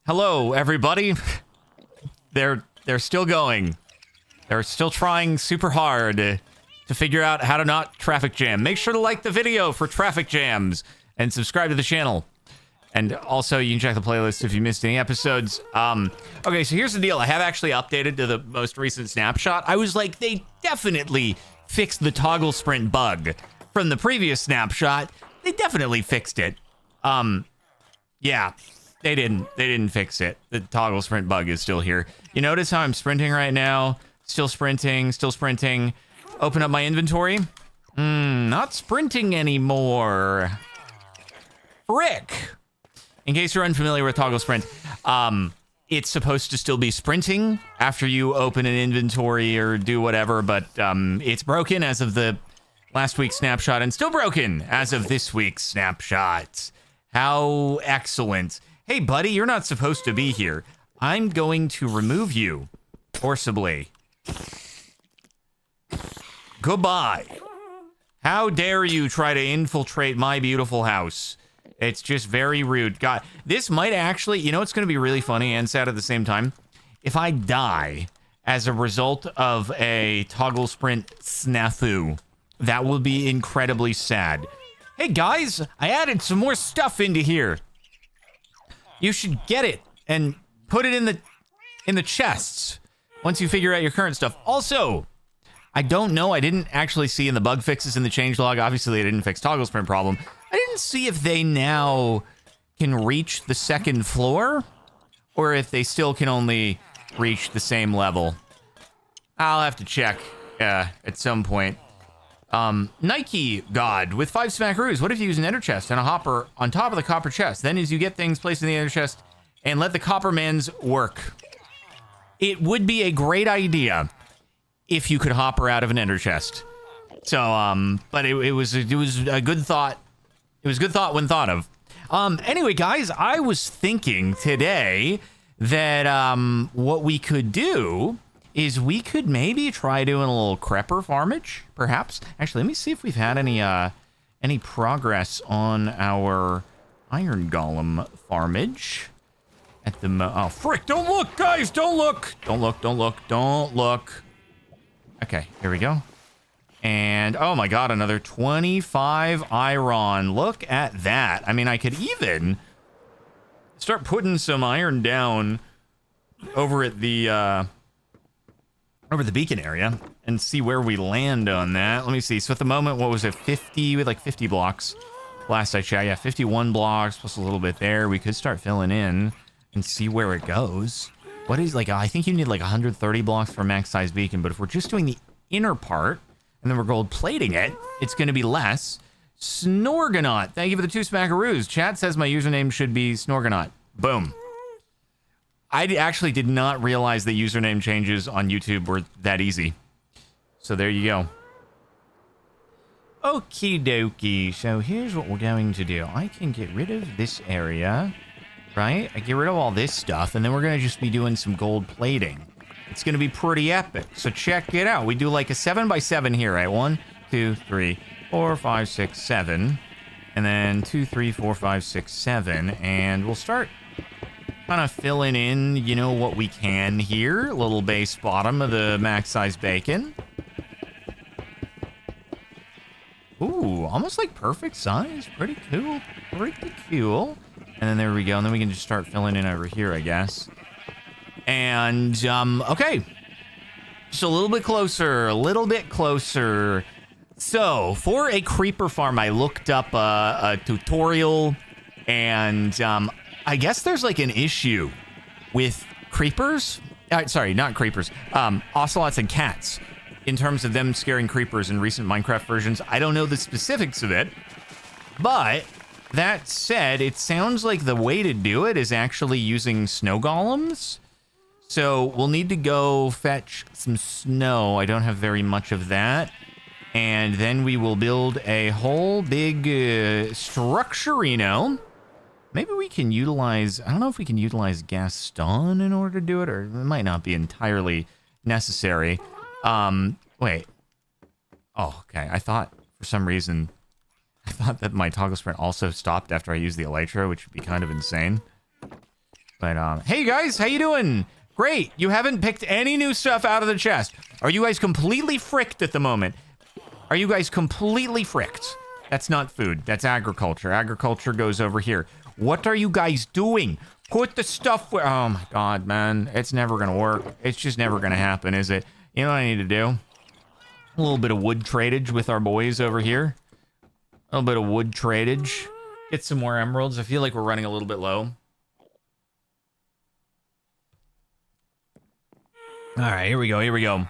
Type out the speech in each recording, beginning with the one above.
Hello, everybody. They're still going. They're still trying super hard to figure out how to not traffic jam. Make sure to like the video for traffic jams and subscribe to the channel. And also, you can check the playlist if you missed any episodes. Okay, so here's the deal. I have actually updated to the most recent snapshot. I was like, they definitely fixed the toggle sprint bug from the previous snapshot. They definitely fixed it. Yeah, they didn't fix it. The toggle sprint bug is still here. You notice how I'm sprinting right now? Still sprinting, still sprinting. Open up my inventory. Not sprinting anymore. Frick. In case you're unfamiliar with toggle sprint, it's supposed to still be sprinting after you open an inventory or do whatever, but it's broken as of the last week's snapshot and still broken as of this week's snapshot. How excellent. Hey, buddy, you're not supposed to be here. I'm going to remove you forcibly. Goodbye. How dare you try to infiltrate my beautiful house? It's just very rude. God, this might actually, you know, it's going to be really funny and sad at the same time. If I die as a result of a toggle sprint snafu, that will be incredibly sad. Hey guys, I added some more stuff into here. You should get it and put it in the chests once you figure out your current stuff. Also, I don't know. I didn't actually see in the bug fixes in the changelog. Obviously, they didn't fix toggle sprint problem. I didn't see if they now can reach the second floor or if they still can only reach the same level. I'll have to check at some point. Nike God with 5 smackaroos. What if you use an ender chest and a hopper on top of the copper chest? Then as you get things placed in the ender chest and let the coppermans work. It would be a great idea if you could hopper out of an ender chest. So, but it was a good thought. It was a good thought when thought of. Anyway, guys, I was thinking today that what we could do is we could maybe try doing a little crepper farmage, perhaps. Actually, let me see if we've had any progress on our iron golem farmage at the oh, frick, don't look, guys, don't look. Don't look, don't look, don't look. Okay, here we go. And, oh my god, another 25 iron. Look at that. I mean, I could even start putting some iron down over at the beacon area and see where we land on that. Let me see. So at the moment, what was it? 50, with like 50 blocks. Last I checked, yeah, 51 blocks plus a little bit there. We could start filling in and see where it goes. What is, like, I think you need like 130 blocks for max size beacon, but if we're just doing the inner part and then we're gold plating it, it's going to be less. Snorgonaut, thank you for the 2 smackaroos. Chat says my username should be Snorgonaut. Boom. I actually did not realize that username changes on YouTube were that easy. So there you go. Okie dokie. So here's what we're going to do. I can get rid of this area, right? I get rid of all this stuff, and then we're going to just be doing some gold plating. It's going to be pretty epic. So check it out. We do like a 7x7 here, right? 1, 2, 3, 4, 5, 6, 7. And then 2, 3, 4, 5, 6, 7. And we'll start kind of filling in, you know, what we can here. A little base bottom of the max size bacon. Ooh, almost like perfect size. Pretty cool. Pretty cool. And then there we go. And then we can just start filling in over here, I guess. And, okay. Just a little bit closer. A little bit closer. So, for a creeper farm, I looked up a tutorial. And, I guess there's like an issue with creepers. Sorry, not creepers. Ocelots and cats. In terms of them scaring creepers in recent Minecraft versions. I don't know the specifics of it. But that said, it sounds like the way to do it is actually using snow golems. So we'll need to go fetch some snow. I don't have very much of that. And then we will build a whole big structurino. Maybe we can utilize, I don't know if we can utilize Gaston in order to do it, or it might not be entirely necessary. Wait. Oh, okay. I thought for some reason, I thought that my toggle sprint also stopped after I used the elytra, which would be kind of insane. But, hey guys, how you doing? Great, you haven't picked any new stuff out of the chest. Are you guys completely fricked at the moment? Are you guys completely fricked? That's not food, that's agriculture. Agriculture goes over here. What are you guys doing? Put the stuff where, oh my God, man. It's never gonna work. It's just never gonna happen, is it? You know what I need to do? A little bit of wood tradeage with our boys over here. A little bit of wood tradeage. Get some more emeralds. I feel like we're running a little bit low. All right, here we go, here we go.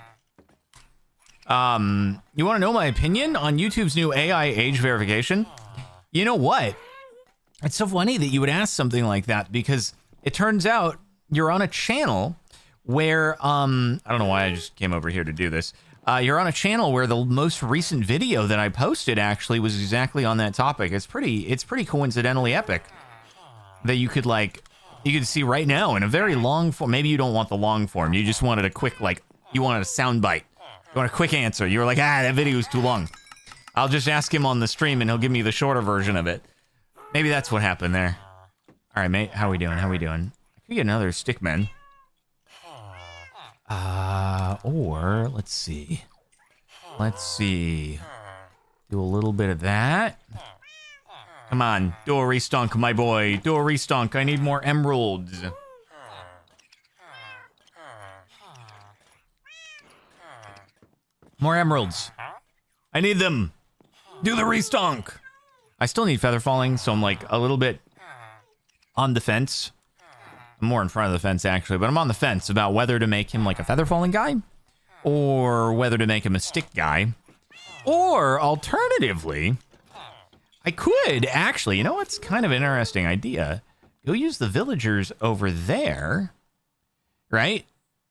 You want to know my opinion on YouTube's new AI age verification? You know what? It's so funny that you would ask something like that because it turns out you're on a channel where, I don't know why I just came over here to do this. You're on a channel where the most recent video that I posted actually was exactly on that topic. It's pretty coincidentally epic that you could see right now in a very long form. Maybe you don't want the long form. You just wanted a quick, you wanted a sound bite. You want a quick answer. You were like, that video is too long. I'll just ask him on the stream and he'll give me the shorter version of it. Maybe that's what happened there. All right, mate. How we doing? How we doing? I could get another stickman. Or let's see. Let's see. Do a little bit of that. Come on, do a restunk, my boy. Do a restunk. I need more emeralds. More emeralds. I need them. Do the restunk. I still need feather falling, so I'm like a little bit on the fence. I'm more in front of the fence actually, but I'm on the fence about whether to make him like a feather falling guy or whether to make him a stick guy. Or alternatively, I could actually, you know what's kind of an interesting idea? Go use the villagers over there, right?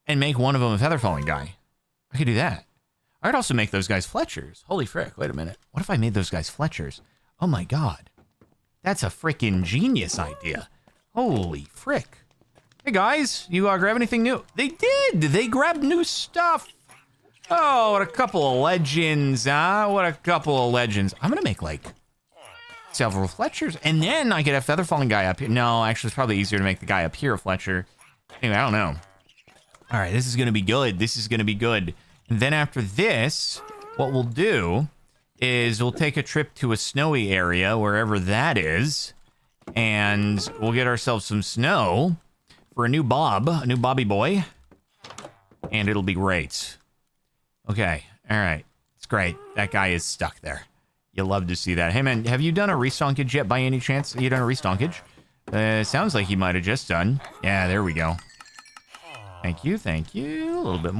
And make one of them a feather falling guy. I could do that. I could also make those guys Fletchers. Holy frick, wait a minute. What if I made those guys Fletchers? Oh my God. That's a freaking genius idea. Holy frick. Hey guys, you grab anything new? They did! They grabbed new stuff! Oh, what a couple of legends, huh? What a couple of legends. I'm gonna make like several Fletchers, and then I get a feather falling guy up here. No, actually it's probably easier to make the guy up here a Fletcher. Anyway, I don't know. All right, this is gonna be good. This is gonna be good. And then after this, what we'll do is we'll take a trip to a snowy area, wherever that is, and we'll get ourselves some snow for a new Bobby boy, and it'll be great. Okay, all right, it's great. That guy is stuck there. You'll love to see that. Hey man, have you done a restonkage yet by any chance? Have you done a restonkage? Sounds like he might have just done. Yeah, there we go. Thank you, thank you. A little bit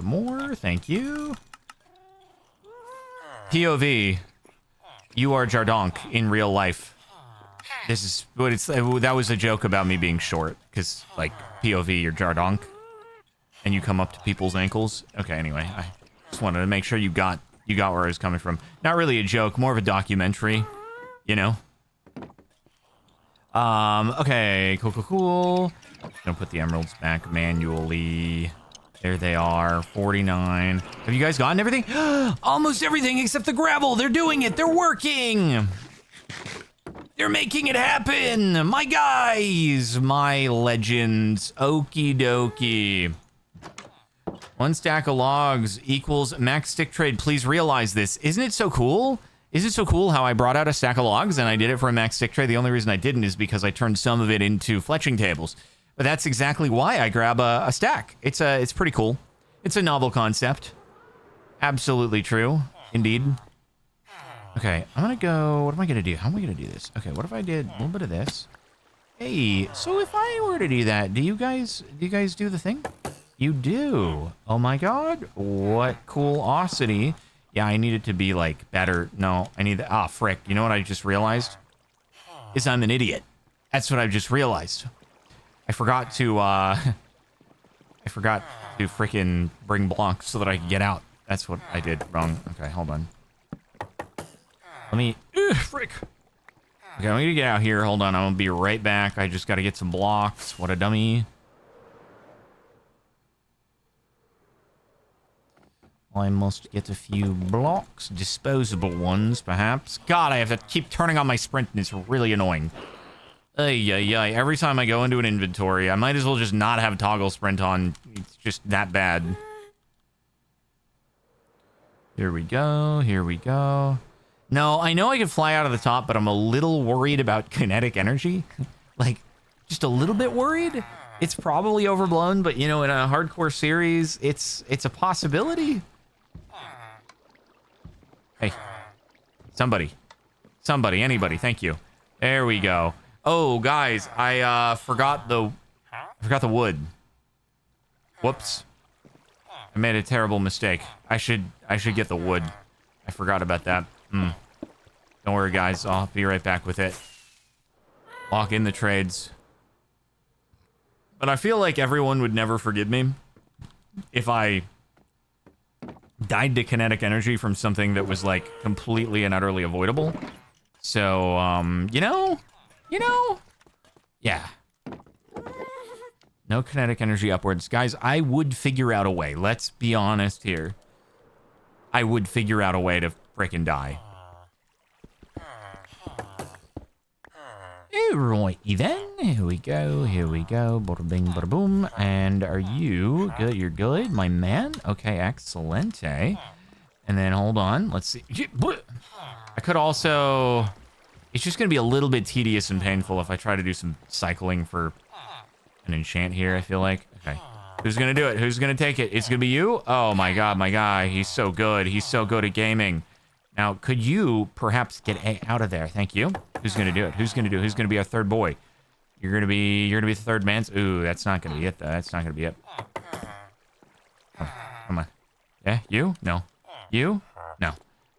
more, thank you. POV, you are Jardonk in real life. This is what it's, that was a joke about me being short, because, like, POV, you're Jardonk, and you come up to people's ankles. Okay, anyway, I just wanted to make sure you got where I was coming from. Not really a joke, more of a documentary, you know? Okay, cool. Gonna put the emeralds back manually. There they are, 49. Have you guys gotten everything? Almost everything except the gravel. They're doing it. They're working. They're making it happen. My guys, my legends. Okie dokie. 1 stack of logs equals max stick trade. Please realize this. Isn't it so cool? Isn't it so cool how I brought out a stack of logs and I did it for a max stick trade? The only reason I didn't is because I turned some of it into fletching tables. But that's exactly why I grab a stack. It's pretty cool. It's a novel concept. Absolutely true. Indeed. Okay, I'm gonna go, what am I gonna do? How am I gonna do this? Okay, what if I did a little bit of this? Hey, so if I were to do that, do you guys do the thing? You do. Oh my God, what coolosity. Yeah, I need it to be like better. No, I need the, frick. You know what I just realized? Is I'm an idiot. That's what I just realized. I forgot to freaking bring blocks so that I could get out. That's what I did wrong. Okay, hold on. Let me, frick. Okay, I'm gonna get out here. Hold on, I'm gonna be right back. I just gotta get some blocks. What a dummy. I must get a few blocks. Disposable ones, perhaps. God, I have to keep turning on my sprint and it's really annoying. Ay, ay, ay. Every time I go into an inventory, I might as well just not have toggle sprint on. It's just that bad. Here we go. Here we go. No, I know I can fly out of the top, but I'm a little worried about kinetic energy. Like, just a little bit worried. It's probably overblown, but you know, in a hardcore series, it's a possibility. Hey, somebody, anybody, thank you. There we go. Oh, guys, I forgot the wood. Whoops. I made a terrible mistake. I should get the wood. I forgot about that. Don't worry, guys. I'll be right back with it. Lock in the trades. But I feel like everyone would never forgive me if I died to kinetic energy from something that was like completely and utterly avoidable. So, you know, yeah. No kinetic energy upwards. Guys, I would figure out a way. Let's be honest here. I would figure out a way to frickin' die. Alrighty then. Here we go. Bada bing, bada boom. And are you good? You're good, my man? Okay, excellent. And then hold on. Let's see. I could also... It's just going to be a little bit tedious and painful if I try to do some cycling for an enchant here, I feel like. Okay. Who's going to do it? Who's going to take it? It's going to be you? Oh my god, my guy. He's so good. He's so good at gaming. Now, could you perhaps get out of there? Thank you. Who's going to do it? Who's going to do it? Who's going to be our third boy? You're going to be the third man. Ooh, that's not going to be it, though. That's not going to be it. Oh, come on. Yeah, you? No. You? No.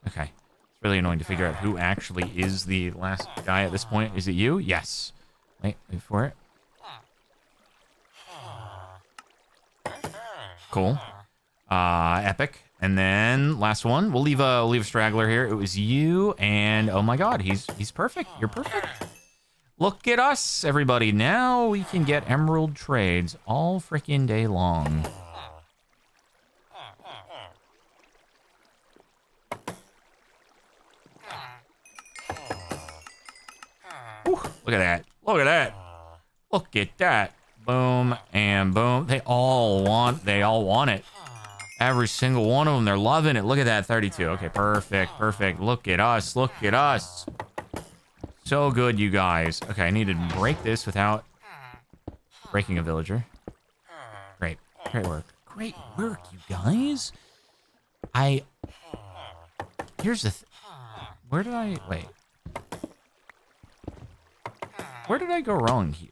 Okay. It's really annoying to figure out who actually is the last guy at this point. Is it you? Yes. Wait for it. Cool. Epic. And then last one. We'll leave a straggler here. It was you, and oh my god, he's perfect. You're perfect. Look at us, everybody. Now we can get emerald trades all freaking day long. Ooh, look at that. Look at that. Look at that. Boom and boom. They all want it. Every single one of them, they're loving it. Look at that, 32. Okay, perfect. Look at us. So good, you guys. Okay, I need to break this without breaking a villager. Great work. Great work, you guys. Here's the where did I go wrong here?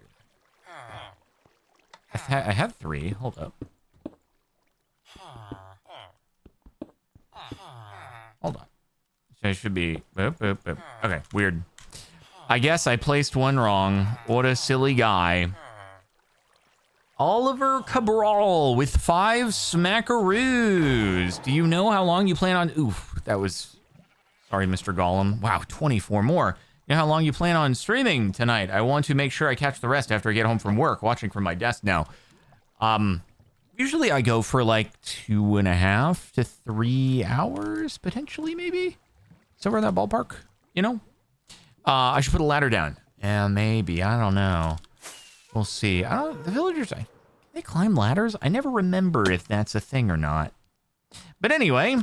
I have 3. Hold up. Hold on. So it should be... Boop. Okay, weird. I guess I placed one wrong. What a silly guy. Oliver Cabral with 5 smackaroos. Do you know how long you plan on... Oof, that was... Sorry, Mr. Gollum. Wow, 24 more. You know how long you plan on streaming tonight? I want to make sure I catch the rest after I get home from work, watching from my desk now. Usually I go for like 2.5 to 3 hours, potentially, maybe? Somewhere in that ballpark, you know? I should put a ladder down. Yeah, maybe. I don't know. We'll see. The villagers, they climb ladders? I never remember if that's a thing or not. But anyway...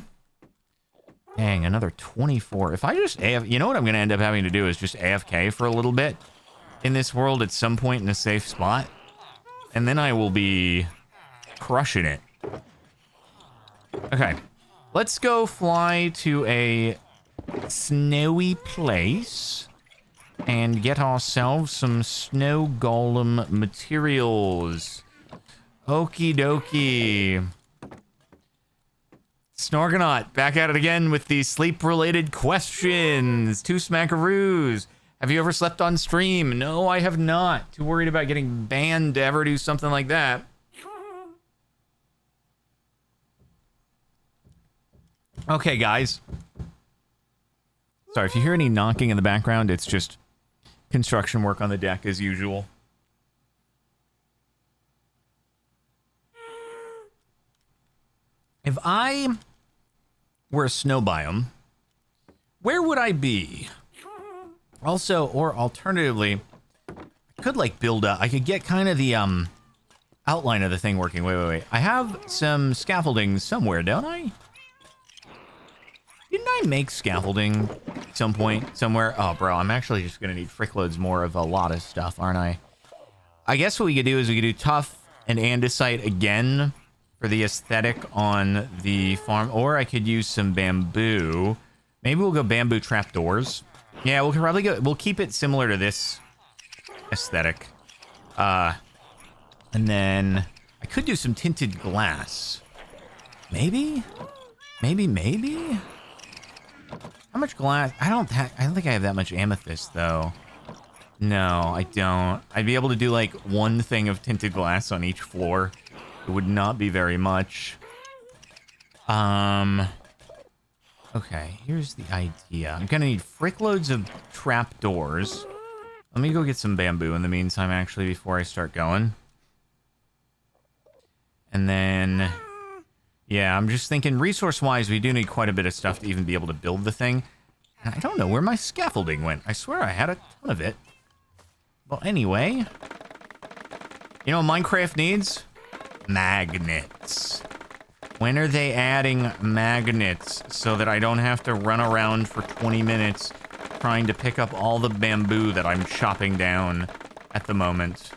Dang, another 24. If I just you know what I'm going to end up having to do is just AFK for a little bit in this world at some point in a safe spot. And then I will be crushing it. Okay. Let's go fly to a snowy place and get ourselves some snow golem materials. Okie dokie. Snorgonaut, back at it again with the sleep-related questions. 2 smackaroos. Have you ever slept on stream? No, I have not. Too worried about getting banned to ever do something like that. Okay, guys. Sorry, if you hear any knocking in the background, it's just construction work on the deck as usual. If I were a snow biome, where would I be? Also, or alternatively, could like build up. I could get kind of the outline of the thing working. Wait. I have some scaffolding somewhere, don't I? Didn't I make scaffolding at some point somewhere? Oh, bro, I'm actually just gonna need frickloads more of a lot of stuff, aren't I? I guess what we could do is we could do tough and andesite again for the aesthetic on the farm, or I could use some bamboo. Maybe we'll go bamboo trapdoors. Yeah, we'll probably go. We'll keep it similar to this aesthetic. And then I could do some tinted glass. Maybe. How much glass? I don't think I have that much amethyst though. No, I don't. I'd be able to do like one thing of tinted glass on each floor. It would not be very much. Okay, here's the idea. I'm gonna need frickloads of trapdoors. Let me go get some bamboo in the meantime, actually, before I start going. And then, yeah, I'm just thinking resource-wise, we do need quite a bit of stuff to even be able to build the thing. And I don't know where my scaffolding went. I swear I had a ton of it. Well, anyway, you know what Minecraft needs? Magnets. When are they adding magnets so that I don't have to run around for 20 minutes trying to pick up all the bamboo that I'm chopping down at the moment?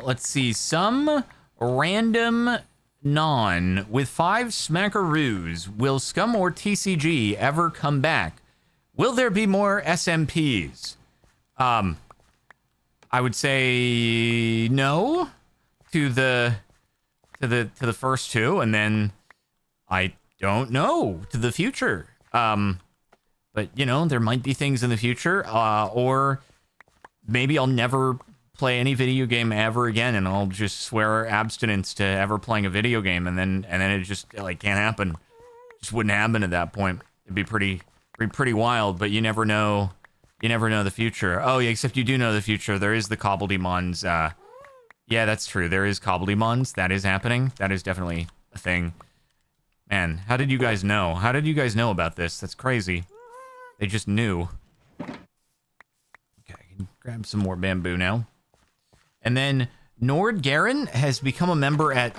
Let's see. Some random non with 5 smackaroos. Will Scum or TCG ever come back? Will there be more SMPs? I would say no to the first 2, and then I don't know to the future. But you know, there might be things in the future, or maybe I'll never play any video game ever again, and I'll just swear abstinence to ever playing a video game, and then it just like can't happen. Just wouldn't happen at that point. It'd be pretty wild, but you never know. You never know the future. Oh, yeah, except you do know the future. There is the Cobbledemons. Yeah, that's true. There is Cobbledemons. That is happening. That is definitely a thing. Man, how did you guys know? How did you guys know about this? That's crazy. They just knew. Okay, I can grab some more bamboo now. And then Nord Garen has become a member at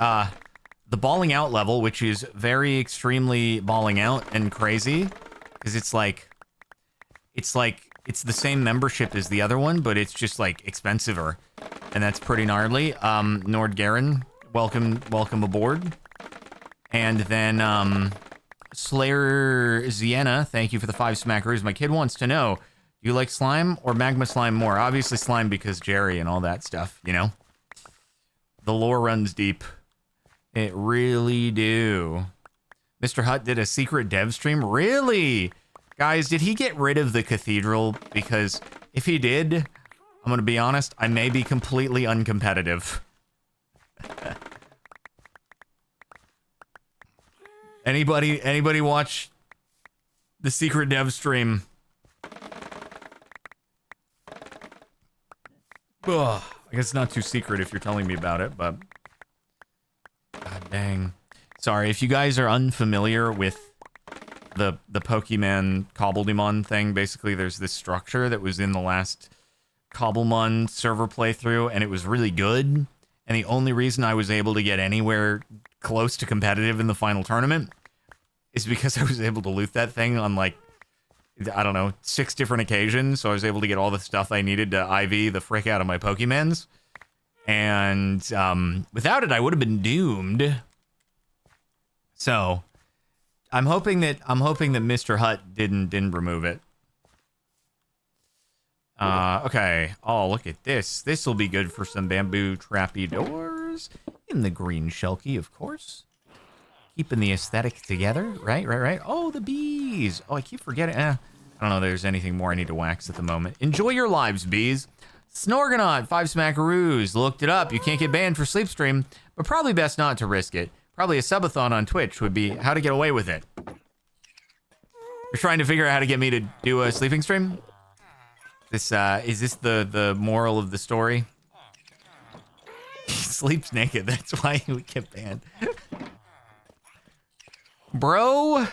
the balling out level, which is very extremely balling out and crazy. Because it's the same membership as the other one, but it's just like expensiver. And that's pretty gnarly. Nord Garen, welcome aboard. And then Slayer Ziena, thank you for the 5 smackers. My kid wants to know, do you like slime or magma slime more? Obviously slime because Jerry and all that stuff, you know? The lore runs deep. It really do. Mr. Hutt did a secret dev stream? Really? Guys, did he get rid of the cathedral? Because if he did, I'm gonna be honest, I may be completely uncompetitive. Anybody watch the secret dev stream? Ugh, I guess it's not too secret if you're telling me about it, but god dang. Sorry, if you guys are unfamiliar with the Pokemon Cobbledemon thing, basically there's this structure that was in the last Cobblemon server playthrough, and it was really good. And the only reason I was able to get anywhere close to competitive in the final tournament is because I was able to loot that thing on, like, I don't know, 6 different occasions. So I was able to get all the stuff I needed to IV the frick out of my Pokemons. And without it, I would have been doomed. So I'm hoping that Mr. Hutt didn't remove it. Okay. Oh, look at this. This will be good for some bamboo trappy doors in the green shulky, of course. Keeping the aesthetic together, right. Oh, the bees. Oh, I keep forgetting. I don't know if there's anything more I need to wax at the moment. Enjoy your lives, bees. Snorgonaut, 5 smackaroos. Looked it up. You can't get banned for sleep stream, but probably best not to risk it. Probably a subathon on Twitch would be how to get away with it. You're trying to figure out how to get me to do a sleeping stream? This, is this the moral of the story? He sleeps naked, that's why he would get banned. Bro,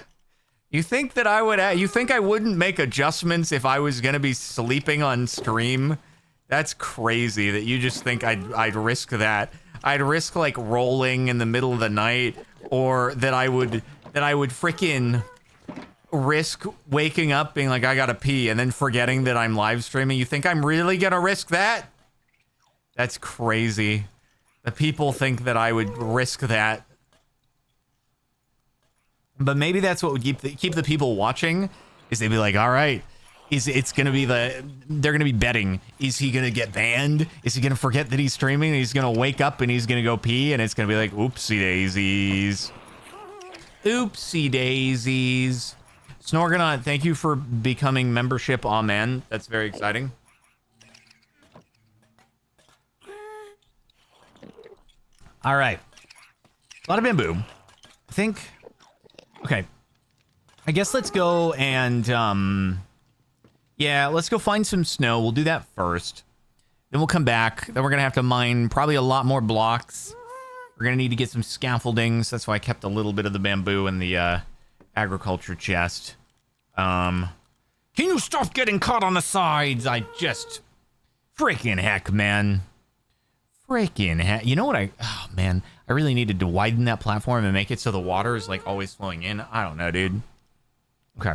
you think that I would, you think I wouldn't make adjustments if I was gonna be sleeping on stream? That's crazy that you just think I'd risk that. I'd risk like rolling in the middle of the night, or that I would freaking risk waking up being like, I gotta pee, and then forgetting that I'm live streaming. You think I'm really gonna risk that? That's crazy. The people think that I would risk that. But maybe that's what would keep the people watching, is they'd be like, all right, it's gonna be they're gonna be betting. Is he gonna get banned? Is he gonna forget that he's streaming? And he's gonna wake up and he's gonna go pee, and it's gonna be like, oopsie daisies. Oopsie daisies. Snorgonaut, thank you for becoming membership. Aw, man, that's very exciting. All right, a lot of bamboo. I think. Okay, I guess let's go and yeah, let's go find some snow. We'll do that first. Then we'll come back. Then we're gonna have to mine probably a lot more blocks. We're gonna need to get some scaffoldings. That's why I kept a little bit of the bamboo in the agriculture chest. Can you stop getting caught on the sides? I just... Freaking heck, man. Freaking heck. You know what oh, man. I really needed to widen that platform and make it so the water is, like, always flowing in. I don't know, dude. Okay.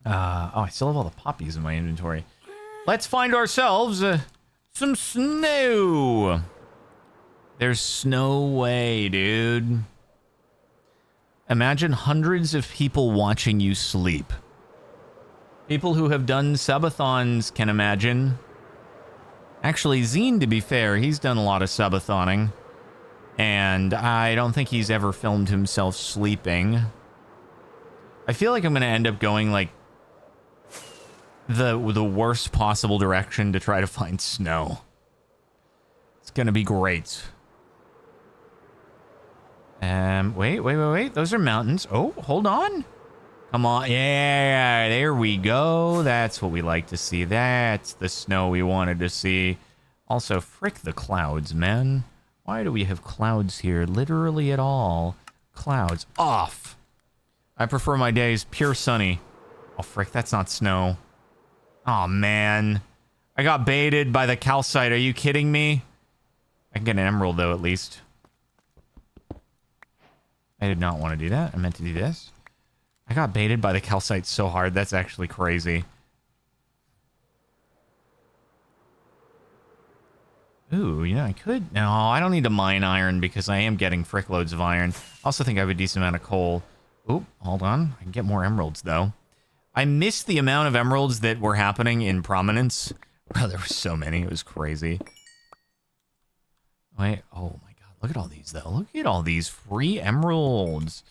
Oh, I still have all the poppies in my inventory. Let's find ourselves some snow. There's snow way, dude. Imagine hundreds of people watching you sleep. People who have done subathons can imagine. Actually, Zine, to be fair, he's done a lot of subathoning. And I don't think he's ever filmed himself sleeping. I feel like I'm going to end up going, like, the worst possible direction to try to find snow. It's going to be great. Wait. Those are mountains. Oh, hold on. Come on. Yeah, there we go. That's what we like to see. That's the snow we wanted to see. Also, frick the clouds, man. Why do we have clouds here? Literally at all. Clouds off. I prefer my days pure sunny. Oh, frick, that's not snow. Oh, man. I got baited by the calcite. Are you kidding me? I can get an emerald, though, at least. I did not want to do that. I meant to do this. I got baited by the calcite so hard. That's actually crazy. Ooh, you know, I could... No, I don't need to mine iron because I am getting frick loads of iron. I also think I have a decent amount of coal. Oop, hold on. I can get more emeralds, though. I missed the amount of emeralds that were happening in Prominence. Bro, there were so many. It was crazy. Wait, oh my god. Look at all these, though. Look at all these free emeralds.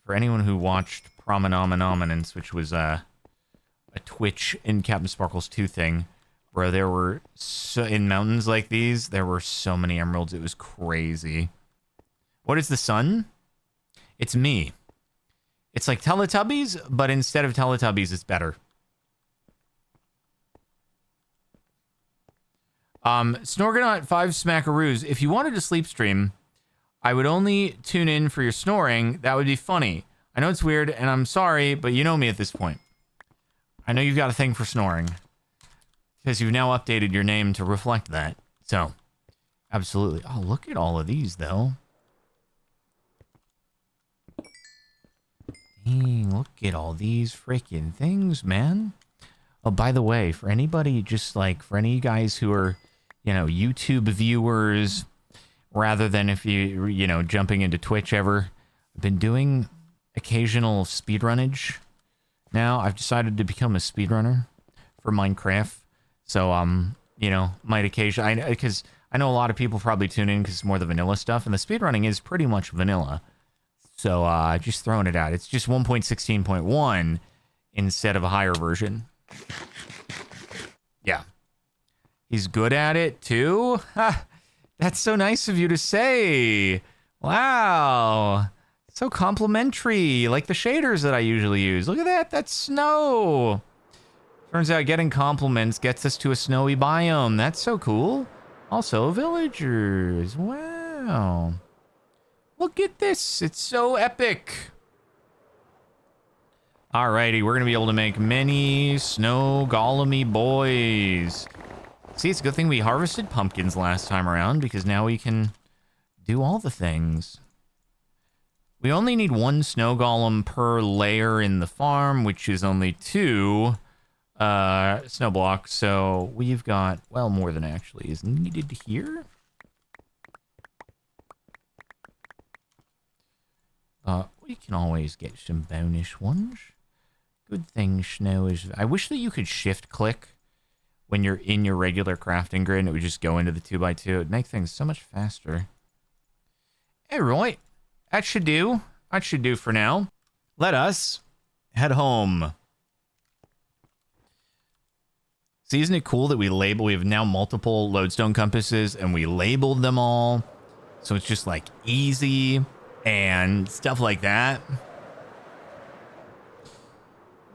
For anyone who watched Promenance, which was a Twitch in Captain Sparkles 2 thing, bro, there were so... In mountains like these, there were so many emeralds. It was crazy. What is the sun? It's me. It's like Teletubbies, but instead of Teletubbies, it's better. Snorgonaut 5 Smackaroos. If you wanted to sleep stream, I would only tune in for your snoring. That would be funny. I know it's weird, and I'm sorry, but you know me at this point. I know you've got a thing for snoring. Because you've now updated your name to reflect that. So, absolutely. Oh, look at all of these, though. Dang, look at all these freaking things, man. Oh, by the way, for anybody, just like, for any guys who are, you know, YouTube viewers, rather than if you know, jumping into Twitch ever, I've been doing occasional speedrunnage. Now, I've decided to become a speedrunner for Minecraft. So, you know, might occasionally, because I know a lot of people probably tune in because it's more the vanilla stuff, and the speedrunning is pretty much vanilla. So, just throwing it out. It's just 1.16.1 instead of a higher version. Yeah. He's good at it, too? Ha! That's so nice of you to say. Wow. So complimentary. Like the shaders that I usually use. Look at that. That's snow. Turns out getting compliments gets us to a snowy biome. That's so cool. Also, villagers. Wow. Look at this. It's so epic. Alrighty, we're going to be able to make many snow golem-y boys. See, it's a good thing we harvested pumpkins last time around, because now we can do all the things. We only need 1 snow golem per layer in the farm, which is only 2 snow blocks. So we've got, well, more than actually is needed here. We can always get some bonus ones. Good thing snow is... I wish that you could shift click when you're in your regular crafting grid and it would just go into the 2x2. It'd make things so much faster. Alright, that should do. That should do for now. Let us head home. See, isn't it cool that we have now multiple lodestone compasses and we labeled them all. So it's just like easy and stuff like that.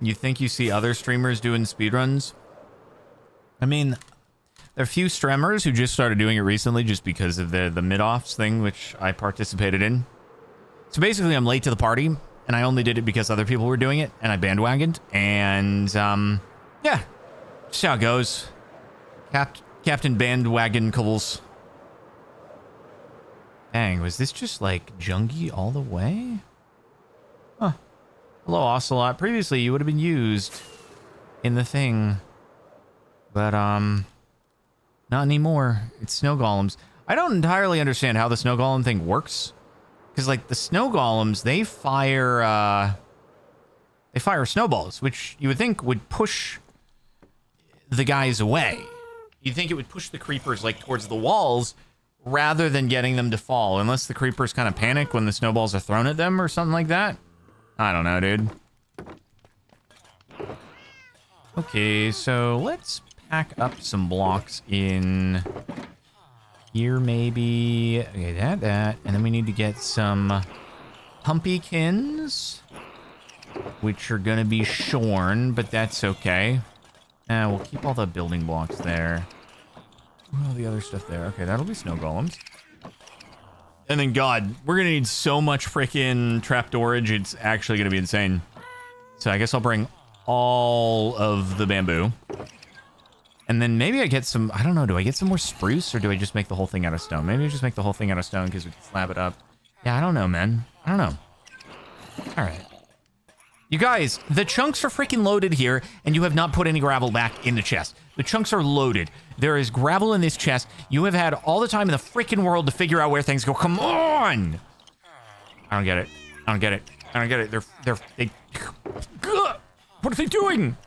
You think you see other streamers doing speedruns? I mean, there are a few streamers who just started doing it recently just because of the mid-offs thing, which I participated in. So basically, I'm late to the party, and I only did it because other people were doing it, and I bandwagoned. And, yeah, just how it goes. Captain Bandwagon Cobbles. Dang, was this just, like, junky all the way? Huh. Hello, Ocelot. Previously, you would have been used in the thing. But, not anymore. It's snow golems. I don't entirely understand how the snow golem thing works. Because, like, the snow golems, they fire snowballs, which you would think would push the guys away. You'd think it would push the creepers, like, towards the walls rather than getting them to fall. Unless the creepers kind of panic when the snowballs are thrown at them or something like that. I don't know, dude. Okay, so let's pack up some blocks in here, maybe. Okay, that. And then we need to get some pumpkins, which are going to be shorn, but that's okay. We'll keep all the building blocks there. All the other stuff there. Okay, that'll be snow golems. And then, God, we're going to need so much freaking trapdoorage, it's actually going to be insane. So I guess I'll bring all of the bamboo. And then maybe I get some, I don't know, do I get some more spruce or do I just make the whole thing out of stone? Maybe I just make the whole thing out of stone because we can slab it up. Yeah, I don't know, man. I don't know. All right. You guys, the chunks are freaking loaded here, and you have not put any gravel back in the chest. The chunks are loaded. There is gravel in this chest. You have had all the time in the freaking world to figure out where things go. Come on! I don't get it. I don't get it. I don't get it. They... What are they doing?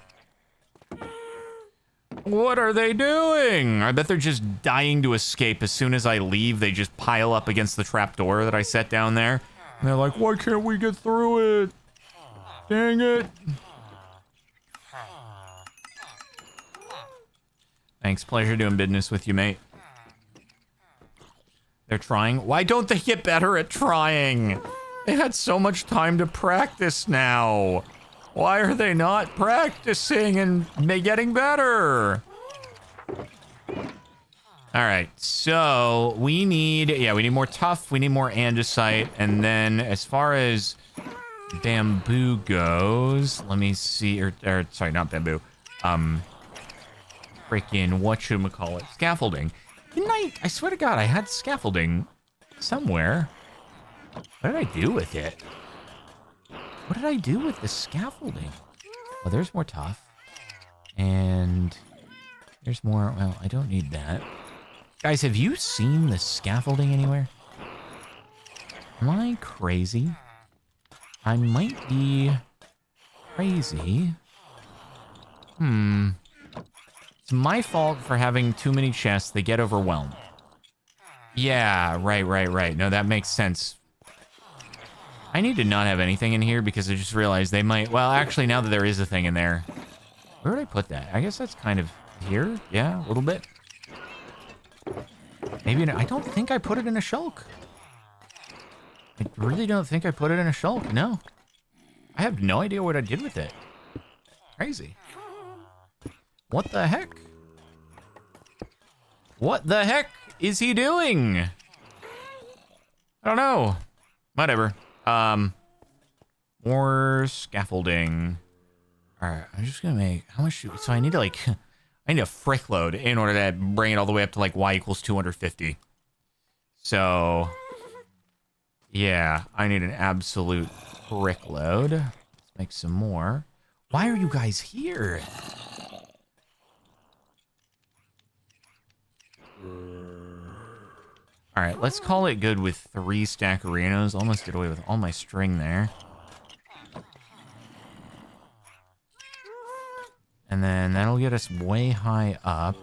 What are they doing? I bet they're just dying to escape. As soon as I leave, they just pile up against the trapdoor that I set down there. And they're like, why can't we get through it? Dang it. Thanks. Pleasure doing business with you, mate. They're trying. Why don't they get better at trying? They had so much time to practice now. Why are they not practicing and getting better? All right, so we need more tuff, we need more andesite, and then as far as bamboo goes, let me see, or sorry, not bamboo, freaking whatchamacallit, scaffolding. Didn't I swear to God, I had scaffolding somewhere. What did I do with it? What did I do with the scaffolding? Oh, there's more tuff. And there's more, well, I don't need that. Guys, have you seen the scaffolding anywhere? Am I crazy? I might be crazy. It's my fault for having too many chests. They get overwhelmed. Yeah, right. No, that makes sense. I need to not have anything in here because I just realized they might... Well, actually, now that there is a thing in there... Where would I put that? I guess that's kind of here. Yeah, a little bit. Maybe I don't think I put it in a shulk. I really don't think I put it in a shulk. No. I have no idea what I did with it. Crazy. What the heck? What the heck is he doing? I don't know. Whatever. More scaffolding. All right, I'm just gonna make, how much, so I need to like, I need a frick load in order to bring it all the way up to like y equals 250. So, yeah, I need an absolute frick load. Let's make some more. Why are you guys here? All right, let's call it good with 3 stackerinos. Almost did away with all my string there. And then that'll get us way high up.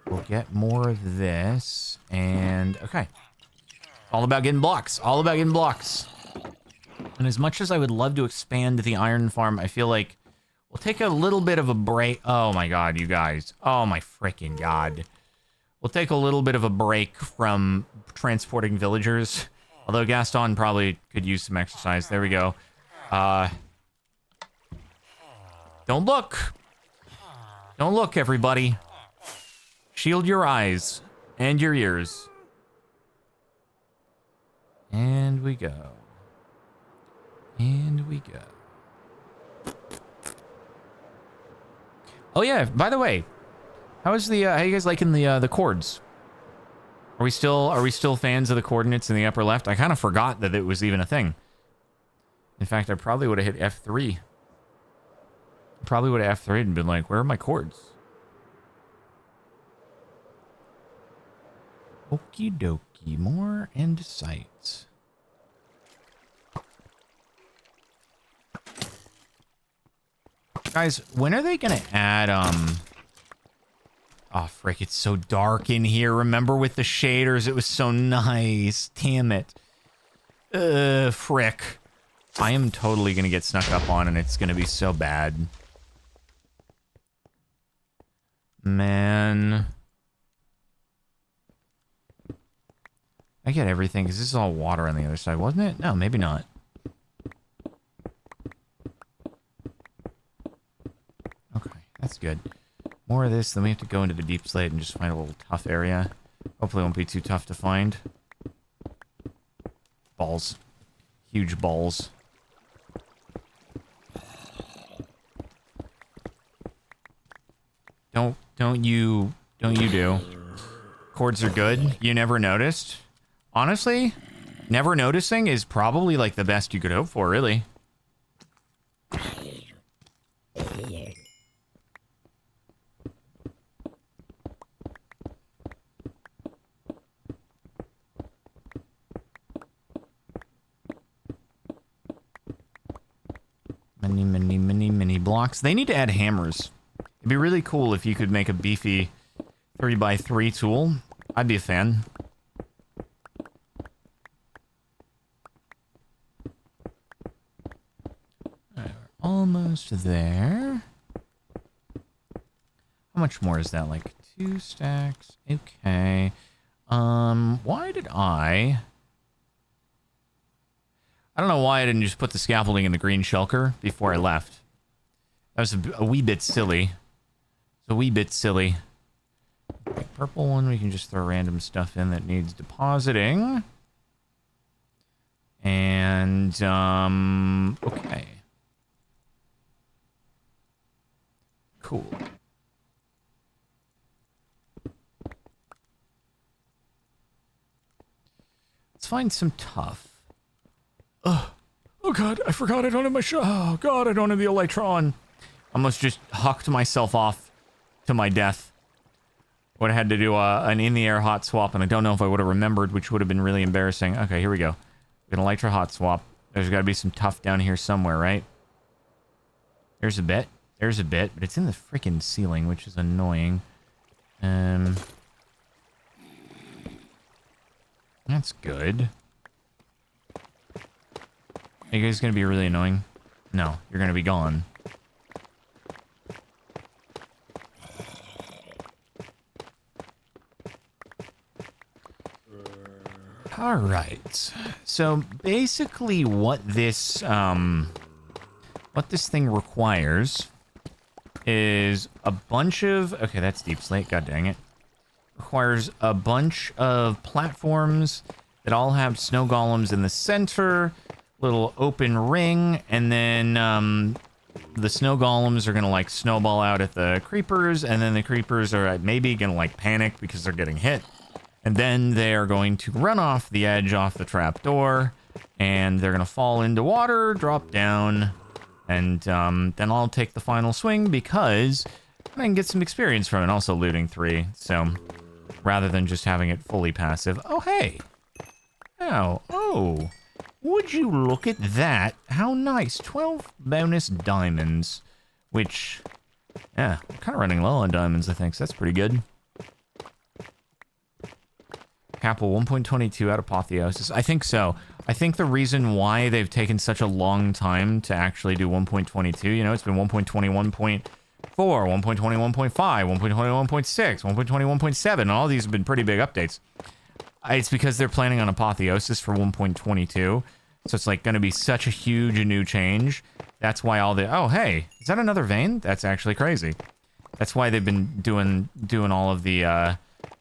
We'll get more of this. And, okay. All about getting blocks. All about getting blocks. And as much as I would love to expand the iron farm, I feel like we'll take a little bit of a break. Oh my god, you guys. Oh my freaking god. We'll take a little bit of a break from transporting villagers. Although Gaston probably could use some exercise. There we go. Don't look. Don't look, everybody. Shield your eyes and your ears. And we go. And we go. Oh yeah, by the way, how is the how you guys liking the chords? Are we still fans of the coordinates in the upper left? I kind of forgot that it was even a thing. In fact, I probably would have hit F3. Probably would have F3'd and been like, where are my chords? Okie dokie, more andesites. Guys, when are they gonna add, oh, frick, it's so dark in here. Remember with the shaders, it was so nice. Damn it. Frick. I am totally gonna get snuck up on and it's gonna be so bad. Man. I get everything, because this is all water on the other side, wasn't it? No, maybe not. Okay, that's good. More of this, then we have to go into the deep slate and just find a little tough area. Hopefully it won't be too tough to find. Balls. Huge balls. Don't you do. Chords are good. You never noticed. Honestly, never noticing is probably like the best you could hope for, really. Many blocks. They need to add hammers. It'd be really cool if you could make a beefy 3x3 tool. I'd be a fan. Alright, we're almost there. How much more is that? Like 2 stacks? Okay. Why did I don't know why I didn't just put the scaffolding in the green shulker before I left. That was a wee bit silly. It's a wee bit silly. Okay, purple one, we can just throw random stuff in that needs depositing. And, okay. Cool. Let's find some tough. Oh god, I forgot I don't have my oh god, I don't have the Elytron. Almost just hucked myself off to my death. Would have had to do an in-the-air hot swap, and I don't know if I would have remembered, which would have been really embarrassing. Okay, here we go. We're gonna Elytra hot swap. There's got to be some tough down here somewhere, right? There's a bit. There's a bit, but it's in the freaking ceiling, which is annoying. That's good. Are you guys gonna be really annoying? No, you're gonna be gone. All right. So basically, what this thing requires is a bunch of. Okay, that's deep slate. God dang it. Requires a bunch of platforms that all have snow golems in the center, little open ring, and then the snow golems are gonna like snowball out at the creepers, and then the creepers are maybe gonna like panic because they're getting hit, and then they are going to run off the edge, off the trap door, and they're gonna fall into water, drop down, and then I'll take the final swing because I can get some experience from it. Also looting 3, so rather than just having it fully passive. Oh, hey. Oh, would you look at that? How nice. 12 bonus diamonds, which, yeah, I'm kind of running low on diamonds, I think, so that's pretty good. Capel 1.22 at Apotheosis. I think so. I think the reason why they've taken such a long time to actually do 1.22, you know, it's been 1.21.4, 1.21.5, 1.21.6, 1.21.7, and all these have been pretty big updates. It's because they're planning on Apotheosis for 1.22, so it's like going to be such a huge new change. That's why all the... Oh, hey, is that another vein? That's actually crazy. That's why they've been doing all of the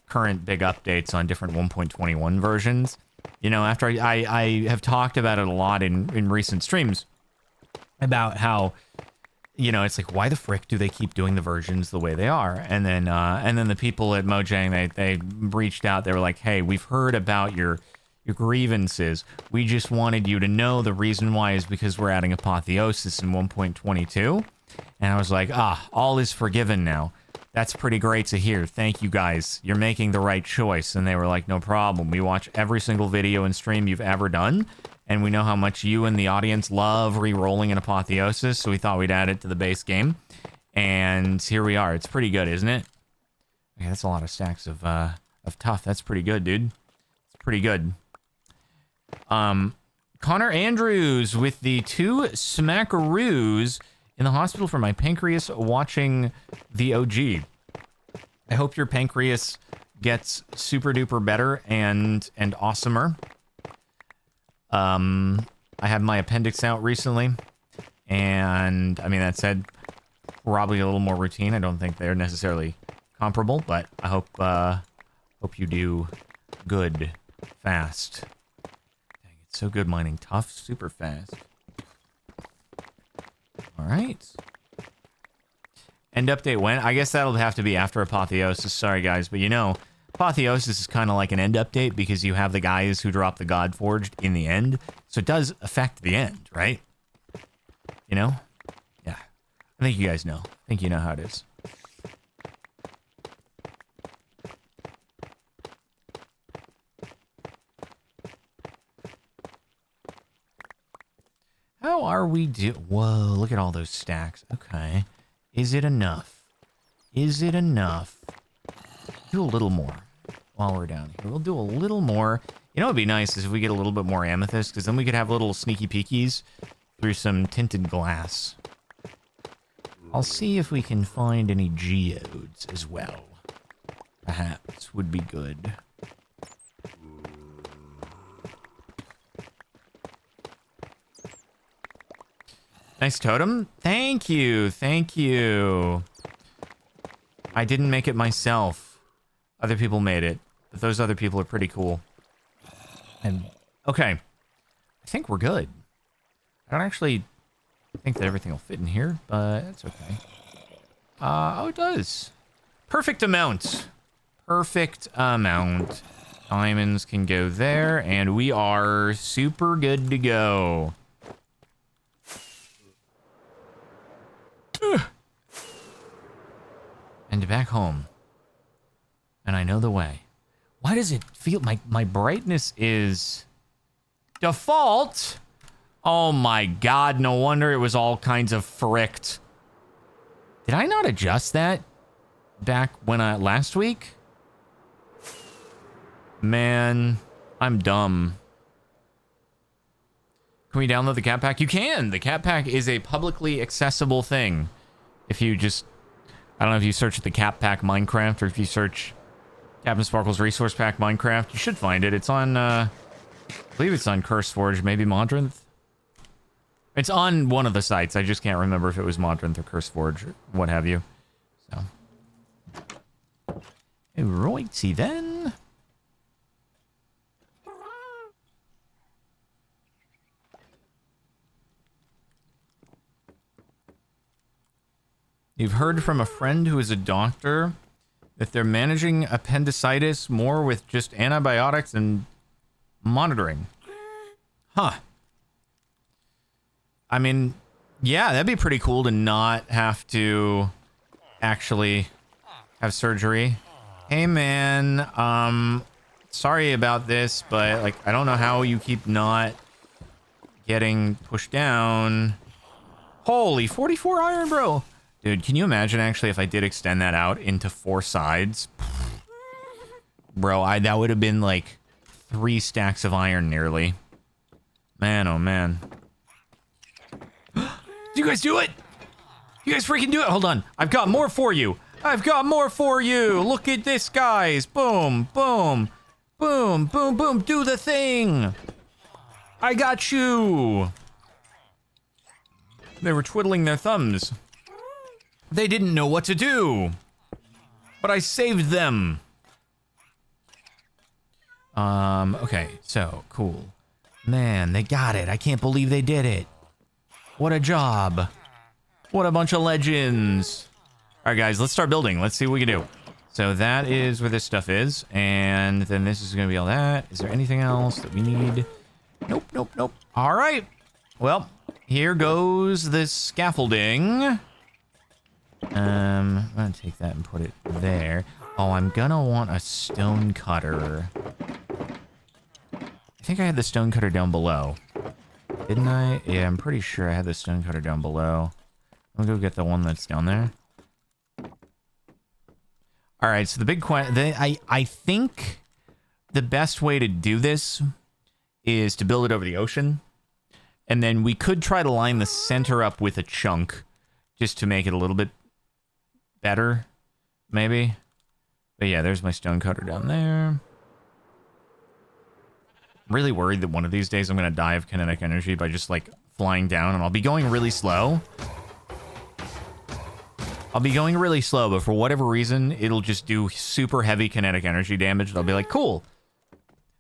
current big updates on different 1.21 versions. You know, after I have talked about it a lot in recent streams about how, you know, it's like, why the frick do they keep doing the versions the way they are? And then the people at Mojang, they reached out. They were like, hey, we've heard about your grievances. We just wanted you to know the reason why is because we're adding Apotheosis in 1.22. And I was like, all is forgiven now. That's pretty great to hear. Thank you guys. You're making the right choice. And they were like, no problem. We watch every single video and stream you've ever done. And we know how much you and the audience love re-rolling an Apotheosis, so we thought we'd add it to the base game. And here we are. It's pretty good, isn't it? Okay, that's a lot of stacks of tough. That's pretty good, dude. It's pretty good. Connor Andrews with the 2 smackaroos in the hospital for my pancreas watching the OG. I hope your pancreas gets super duper better and awesomer. I had my appendix out recently, and I mean, that said, probably a little more routine. I don't think they're necessarily comparable, but I hope you do good fast. Dang, it's so good mining tough super fast. All right. End update when? I guess that'll have to be after Apotheosis. Sorry, guys, but you know, Apotheosis is kind of like an end update because you have the guys who drop the Godforged in the end. So it does affect the end, right? You know? Yeah. I think you guys know. I think you know how it is. How are we Whoa, look at all those stacks. Okay. Is it enough? Is it enough? Do a little more while we're down here. We'll do a little more. You know what would be nice is if we get a little bit more amethyst, because then we could have little sneaky peekies through some tinted glass. I'll see if we can find any geodes as well. Perhaps would be good. Nice totem. Thank you. Thank you. I didn't make it myself. Other people made it, but those other people are pretty cool. And okay, I think we're good. I don't actually think that everything will fit in here, but that's okay. Oh, it does. Perfect amount. Perfect amount. Diamonds can go there, and we are super good to go. And back home. And I know the way. Why does it feel... My brightness is... default? Oh my god, no wonder it was all kinds of fricked. Did I not adjust that back when last week? Man, I'm dumb. Can we download the cat pack? You can! The cat pack is a publicly accessible thing. If you just... I don't know if you search the cat pack Minecraft or if you search... Captain Sparkle's Resource Pack Minecraft. You should find it. It's on, I believe it's on CurseForge, maybe Modrinth. It's on one of the sites. I just can't remember if it was Modrinth or CurseForge or what have you. So. Alrighty then. You've heard from a friend who is a doctor that they're managing appendicitis more with just antibiotics and monitoring. Huh. I mean, yeah, that'd be pretty cool to not have to actually have surgery. Hey, man, sorry about this, but, like, I don't know how you keep not getting pushed down. Holy, 44 iron, bro. Dude, can you imagine, actually, if I did extend that out into 4 sides? Bro, that would have been, like, 3 stacks of iron, nearly. Man, oh, man. Do you guys do it? You guys freaking do it. Hold on. I've got more for you. I've got more for you. Look at this, guys. Boom, boom, boom, boom, boom. Do the thing. I got you. They were twiddling their thumbs. They didn't know what to do. But I saved them. Okay, so, cool. Man, they got it. I can't believe they did it. What a job. What a bunch of legends. All right, guys, let's start building. Let's see what we can do. So that is where this stuff is. And then this is going to be all that. Is there anything else that we need? Nope, nope, nope. All right. Well, here goes the scaffolding. I'm going to take that and put it there. Oh, I'm going to want a stone cutter. I think I had the stone cutter down below. Didn't I? Yeah, I'm pretty sure I had the stone cutter down below. I'll go get the one that's down there. All right, so the big question... I think the best way to do this is to build it over the ocean. And then we could try to line the center up with a chunk just to make it a little bit better, maybe. But yeah, there's my stone cutter down there. I'm really worried that one of these days I'm going to die of kinetic energy by just, like, flying down, and I'll be going really slow. I'll be going really slow, but for whatever reason, it'll just do super heavy kinetic energy damage, and I'll be like, cool.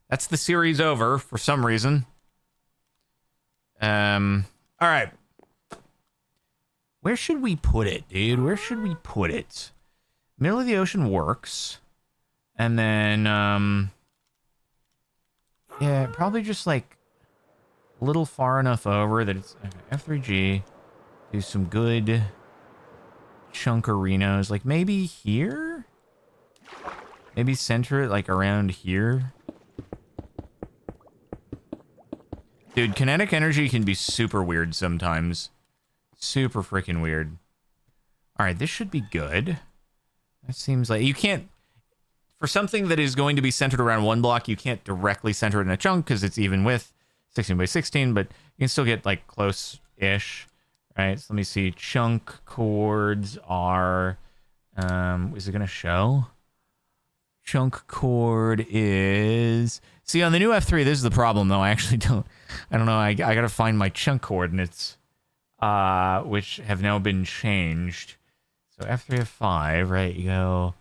That's the series over, for some reason. Alright. Where should we put it, dude? Where should we put it? Middle of the ocean works. And then, yeah, probably just, like, a little far enough over that it's... Okay, F3G. Do some good chunkerinos. Like, maybe here? Maybe center it, like, around here? Dude, kinetic energy can be super weird sometimes. Super freaking weird. Alright, this should be good. That seems like... You can't... For something that is going to be centered around one block, you can't directly center it in a chunk because it's even with 16 by 16, but you can still get, like, close-ish. Right, so let me see. Chunk chords are... is it going to show? Chunk chord is... See, on the new F3, this is the problem, though. I actually don't... I don't know. I got to find my chunk coordinates, which have now been changed. So F3, F5, right? You go...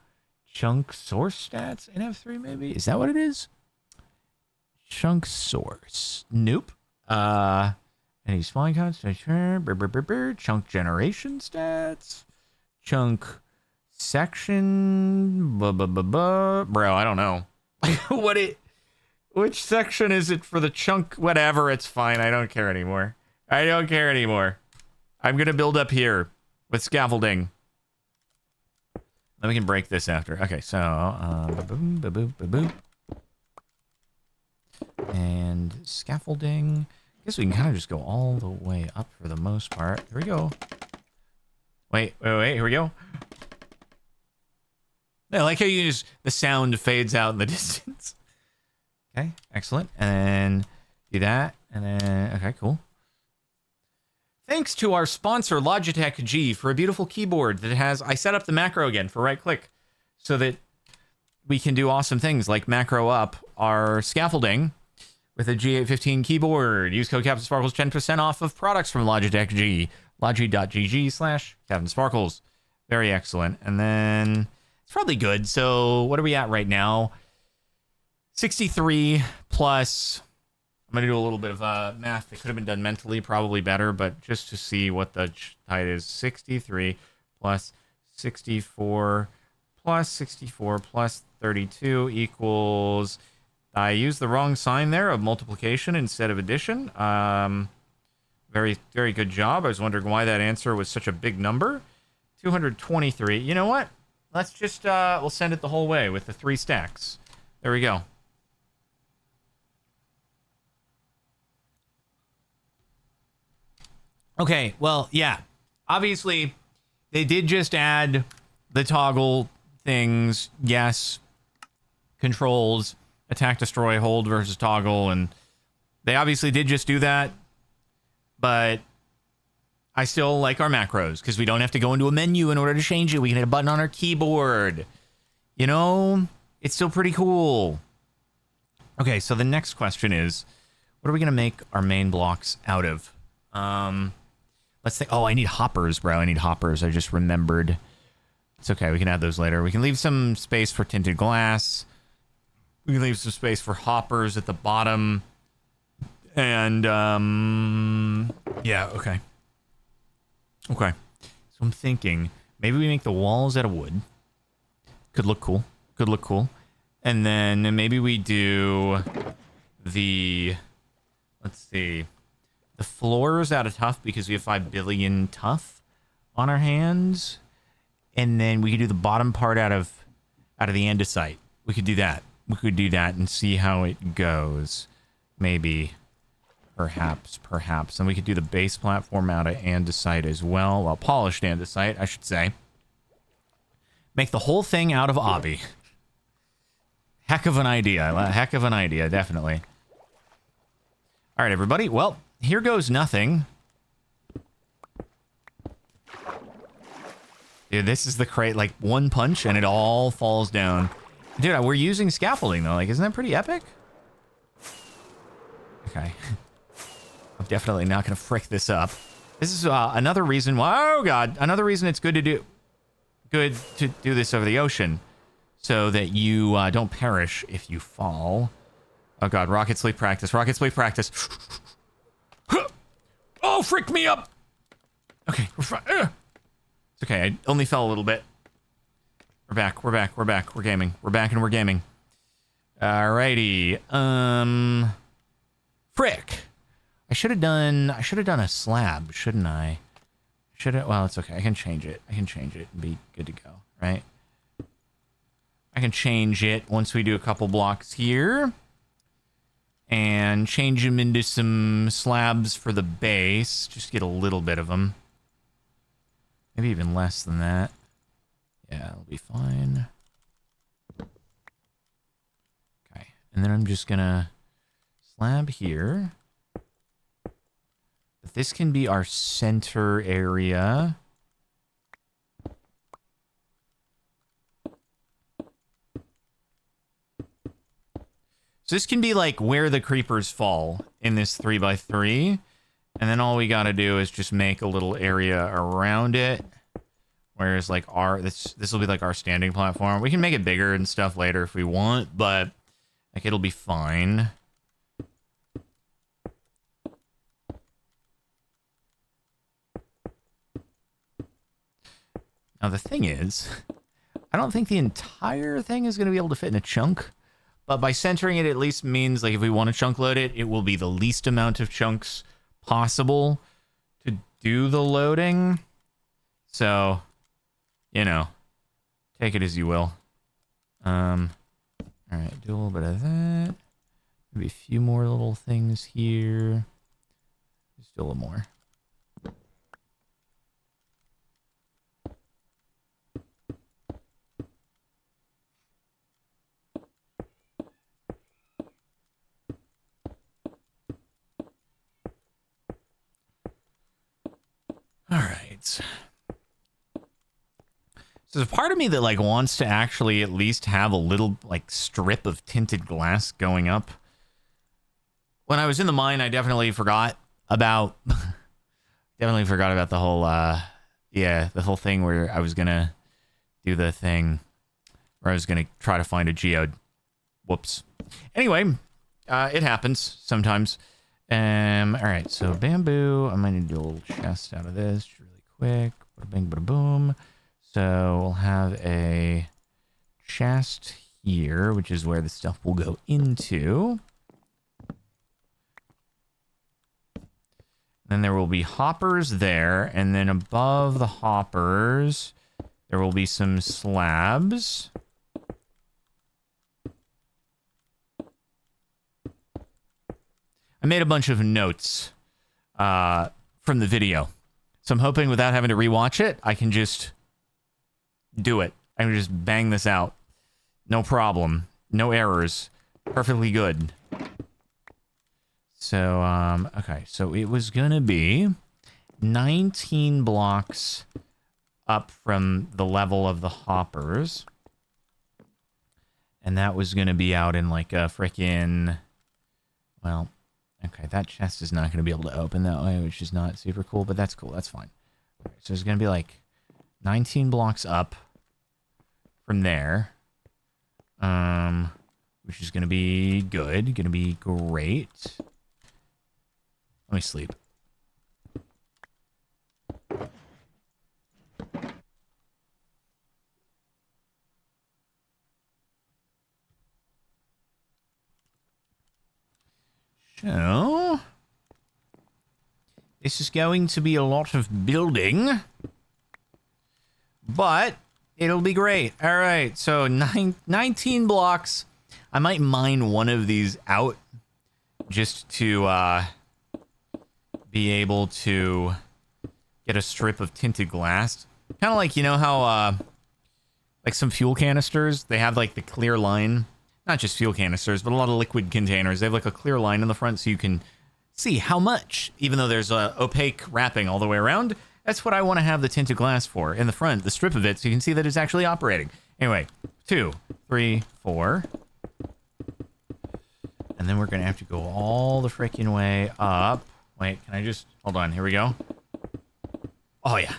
Chunk source stats in F3, maybe? Is that what it is? Chunk source. Nope. Any spawning counts? Chunk generation stats. Chunk section. Bro, I don't know. Which section is it for the chunk? Whatever, it's fine. I don't care anymore. I don't care anymore. I'm gonna build up here with scaffolding. Then we can break this after. Okay, so ba-boom, ba-boop, ba-boop. And scaffolding. I guess we can kind of just go all the way up for the most part. Here we go. Wait. Here we go. I like how you just... The sound fades out in the distance. Okay, excellent. And then do that. And then... Okay, cool. Thanks to our sponsor, Logitech G, for a beautiful keyboard that has... I set up the macro again for right-click so that we can do awesome things like macro up our scaffolding with a G815 keyboard. Use code CaptainSparkles 10% off of products from Logitech G. Logi.gg/CaptainSparkles. Very excellent. And then it's probably good. So what are we at right now? 63 plus... I'm going to do a little bit of math. It could have been done mentally, probably better, but just to see what the height is. 63 plus 64 plus 64 plus 32 equals... I used the wrong sign there of multiplication instead of addition. Very, very good job. I was wondering why that answer was such a big number. 223. You know what? Let's just, we'll send it the whole way with the 3 stacks. There we go. Okay, well, yeah. Obviously, they did just add the toggle things. Yes. Controls. Attack, destroy, hold versus toggle. And they obviously did just do that. But I still like our macros because we don't have to go into a menu in order to change it. We can hit a button on our keyboard. You know, it's still pretty cool. Okay, so the next question is, what are we going to make our main blocks out of? Let's think. Oh, I need hoppers, bro. I need hoppers. I just remembered. It's okay. We can add those later. We can leave some space for tinted glass. We can leave some space for hoppers at the bottom. And, yeah, okay. Okay. So I'm thinking, maybe we make the walls out of wood. Could look cool. Could look cool. And then maybe we do the, let's see, the floors out of tuff because we have 5 billion tuff on our hands. And then we could do the bottom part out of the andesite. We could do that. We could do that and see how it goes. Maybe. Perhaps. And we could do the base platform out of andesite as well. Well, polished andesite, I should say. Make the whole thing out of obby. Heck of an idea. Heck of an idea, definitely. All right, everybody. Well, here goes nothing. Dude, this is the crate. Like, one punch and it all falls down. Dude, we're using scaffolding, though. Like, isn't that pretty epic? Okay. I'm definitely not going to frick this up. This is another reason why... Oh, God. Another reason it's good to do this over the ocean. So that you don't perish if you fall. Oh, God. Rocket sleep practice. Rocket sleep practice. Oh, frick me up. Okay. We're fine. It's okay. I only fell a little bit. We're back. We're gaming. We're back and we're gaming. Alrighty. Frick. I should have done a slab, shouldn't I? Well, it's okay. I can change it. I can change it and be good to go, right? I can change it once we do a couple blocks here. And change them into some slabs for the base. Just get a little bit of them. Maybe even less than that. Yeah, it'll be fine. Okay. And then I'm just gonna slab here. But this can be our center area. So this can be like where the creepers fall in this 3x3. And then all we gotta do is just make a little area around it. Whereas like this will be like our standing platform. We can make it bigger and stuff later if we want, but like it'll be fine. Now the thing is, I don't think the entire thing is going to be able to fit in a chunk. But by centering it at least means like if we want to chunk load it, it will be the least amount of chunks possible to do the loading. So, you know, take it as you will. All right, do a little bit of that. Maybe a few more little things here. Just do a little more. All right. So there's a part of me that like wants to actually at least have a little like strip of tinted glass going up. When I was in the mine, I definitely forgot about the whole the whole thing where I was gonna do the thing where I was gonna try to find a geode. Whoops. Anyway, it happens sometimes. All right, so bamboo. I might need to do a little chest out of this really quick. Bada bing, bada boom. So we'll have a chest here, which is where the stuff will go into. Then there will be hoppers there, and then above the hoppers, there will be some slabs. I made a bunch of notes from the video. So I'm hoping without having to rewatch it, I can just do it. I can just bang this out. No problem. No errors. Perfectly good. So, okay. So it was going to be 19 blocks up from the level of the hoppers. And that was going to be out in like a frickin'... Well, okay, that chest is not going to be able to open that way, which is not super cool, but that's cool. That's fine. Okay, so it's going to be like 19 blocks up from there. Which is going to be good. Going to be great. Let me sleep. So, this is going to be a lot of building, but it'll be great. All right, so 19 blocks. I might mine one of these out just to be able to get a strip of tinted glass. Kind of like, you know how like some fuel canisters, they have like the clear line. Not just fuel canisters, but a lot of liquid containers. They have like a clear line in the front so you can see how much, even though there's a opaque wrapping all the way around. That's what I want to have the tinted glass for in the front, the strip of it, so you can see that it's actually operating. Anyway, 2, 3, 4. And then we're going to have to go all the freaking way up. Wait, can I just... Hold on, here we go. Oh, yeah.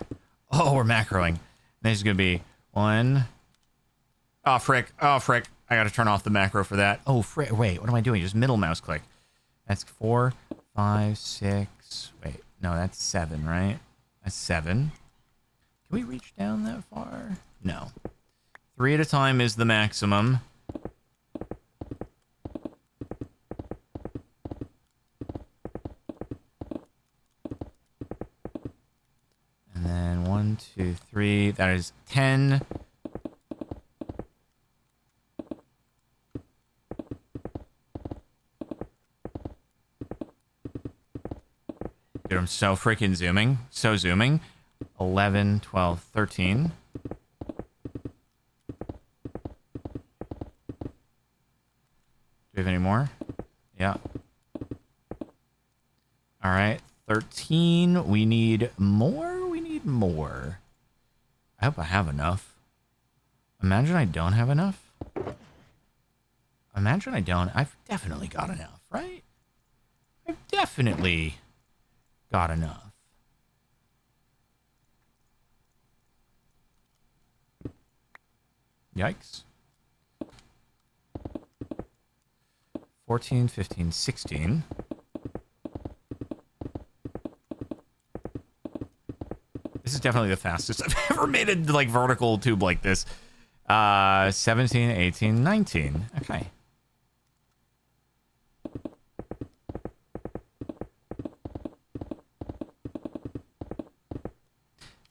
Oh, we're macroing. This is going to be 1... Oh, frick. Oh, frick. I gotta turn off the macro for that. Oh, frick. Wait, what am I doing? Just middle mouse click. That's 4, 5, 6. Wait, no, that's 7, right? That's 7. Can we reach down that far? No. 3 at a time is the maximum. And then 1, 2, 3. That is 10. Dude, I'm so freaking zooming. So zooming. 11, 12, 13. Do we have any more? Yeah. All right. 13. We need more? We need more. I hope I have enough. Imagine I don't have enough. Imagine I don't. I've definitely got enough, right? I've definitely... got enough. Yikes. 14, 15, 16. This is definitely the fastest I've ever made a like vertical tube like this. 17, 18, 19. Okay.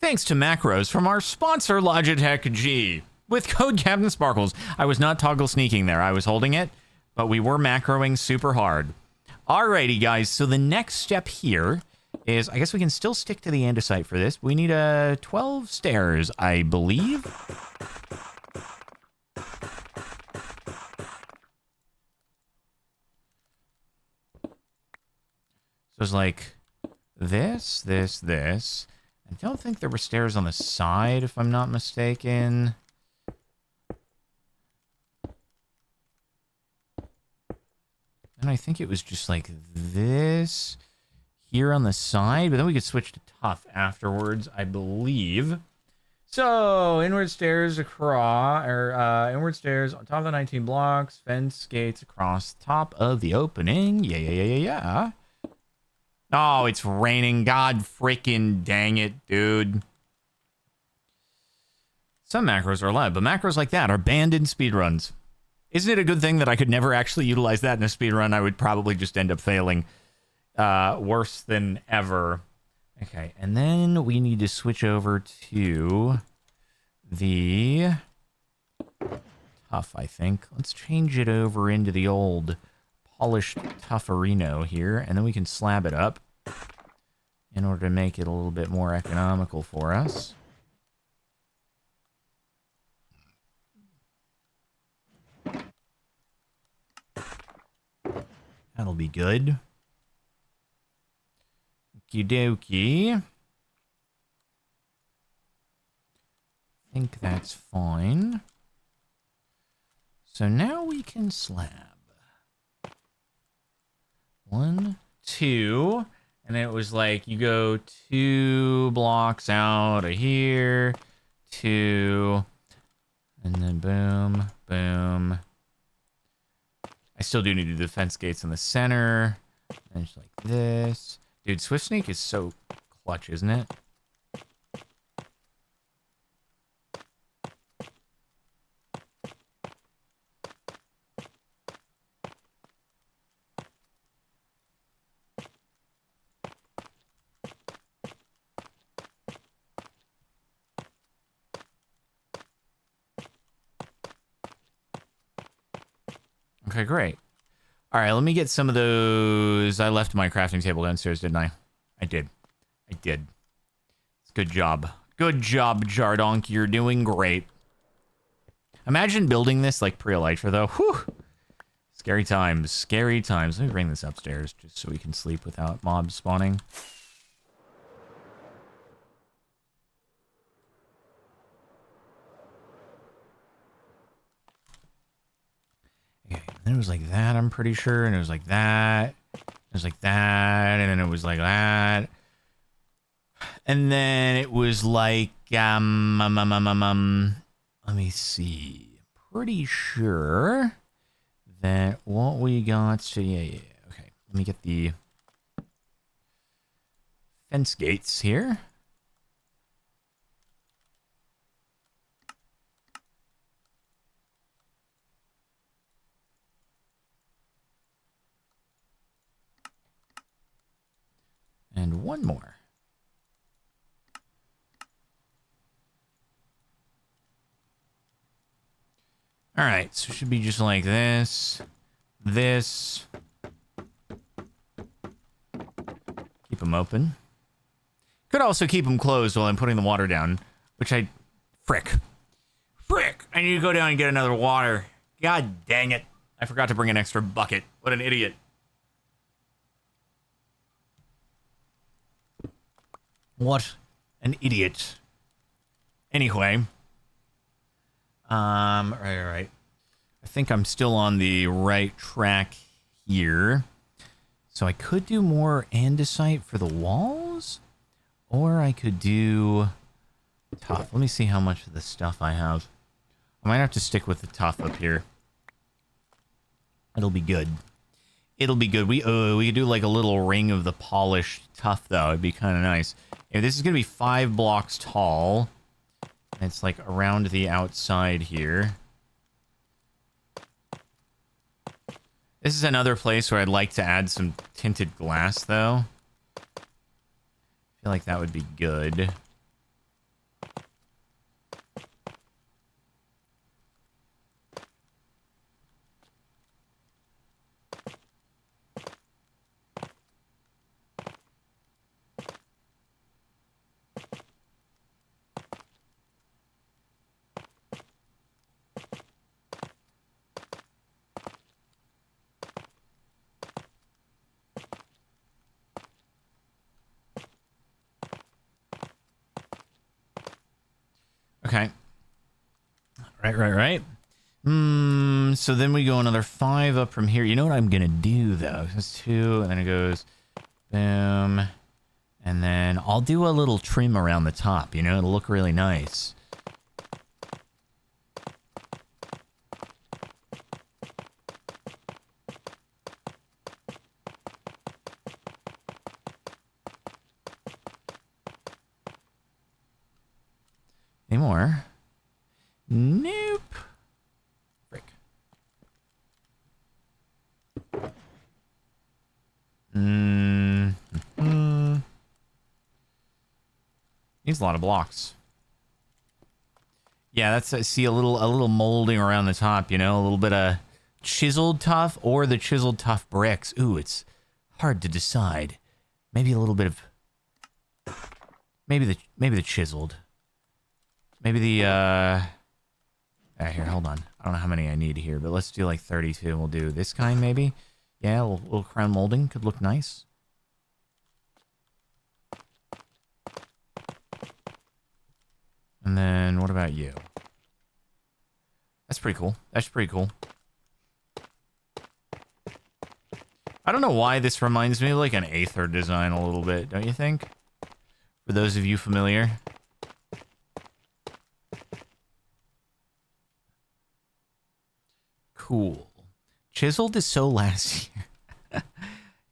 Thanks to macros from our sponsor, Logitech G. With code Captain Sparkles, I was not toggle sneaking there. I was holding it, but we were macroing super hard. Alrighty, guys. So the next step here is, I guess we can still stick to the andesite for this. We need 12 stairs, I believe. So it's like this, this, this. I don't think there were stairs on the side, if I'm not mistaken. And I think it was just like this here on the side, but then we could switch to tough afterwards, I believe. So, inward stairs across, or inward stairs on top of the 19 blocks, fence gates across top of the opening. Yeah. Oh, it's raining. God freaking dang it, dude. Some macros are allowed, but macros like that are banned in speedruns. Isn't it a good thing that I could never actually utilize that in a speedrun? I would probably just end up failing worse than ever. Okay, and then we need to switch over to the tough, I think. Let's change it over into the old polished Tufferino here, and then we can slab it up in order to make it a little bit more economical for us. That'll be good. Okie dokie. I think that's fine. So now we can slab. 1, 2, and it was like you go 2 blocks out of here, 2, and then boom, boom. I still do need to do the fence gates in the center, and just like this. Dude, Swift Sneak is so clutch, isn't it? Okay, great. All right, let me get some of those. I left my crafting table downstairs, didn't I? I did. I did. Good job. Good job, Jardonk. You're doing great. Imagine building this like pre-Elytra, though. Whew. Scary times. Scary times. Let me bring this upstairs just so we can sleep without mobs spawning. Okay, then it was like that, I'm pretty sure, and it was like that. It was like that, and then it was like that. And then it was like, let me see. Pretty sure that what we got, so yeah. Okay, let me get the fence gates here. And one more. All right, so it should be just like this. This. Keep them open. Could also keep them closed while I'm putting the water down, which I... Frick. I need to go down and get another water. God dang it. I forgot to bring an extra bucket. What an idiot. What an idiot. Anyway. Right. I think I'm still on the right track here. So I could do more andesite for the walls, or I could do tough. Let me see how much of the stuff I have. I might have to stick with the tough up here. It'll be good. It'll be good. We could do like a little ring of the polished tough, though. It'd be kind of nice. Yeah, this is going to be 5 blocks tall. It's like around the outside here. This is another place where I'd like to add some tinted glass, though. I feel like that would be good. Okay. Right. So then we go another 5 up from here. You know what I'm gonna do, though? It's 2, and then it goes boom. And then I'll do a little trim around the top, you know? It'll look really nice. Any more? Nope. Frick. Needs a lot of blocks. Yeah, that's, I see a little molding around the top, you know, a little bit of chiseled tuff or the chiseled tuff bricks. Ooh, it's hard to decide. Maybe a little bit of, maybe the chiseled. Maybe the, here, hold on. I don't know how many I need here, but let's do like 32. We'll do this kind, maybe. Yeah, a little crown molding could look nice. And then, what about you? That's pretty cool. That's pretty cool. I don't know why this reminds me of like an Aether design a little bit, don't you think? For those of you familiar. Cool. Chiseled is so last year.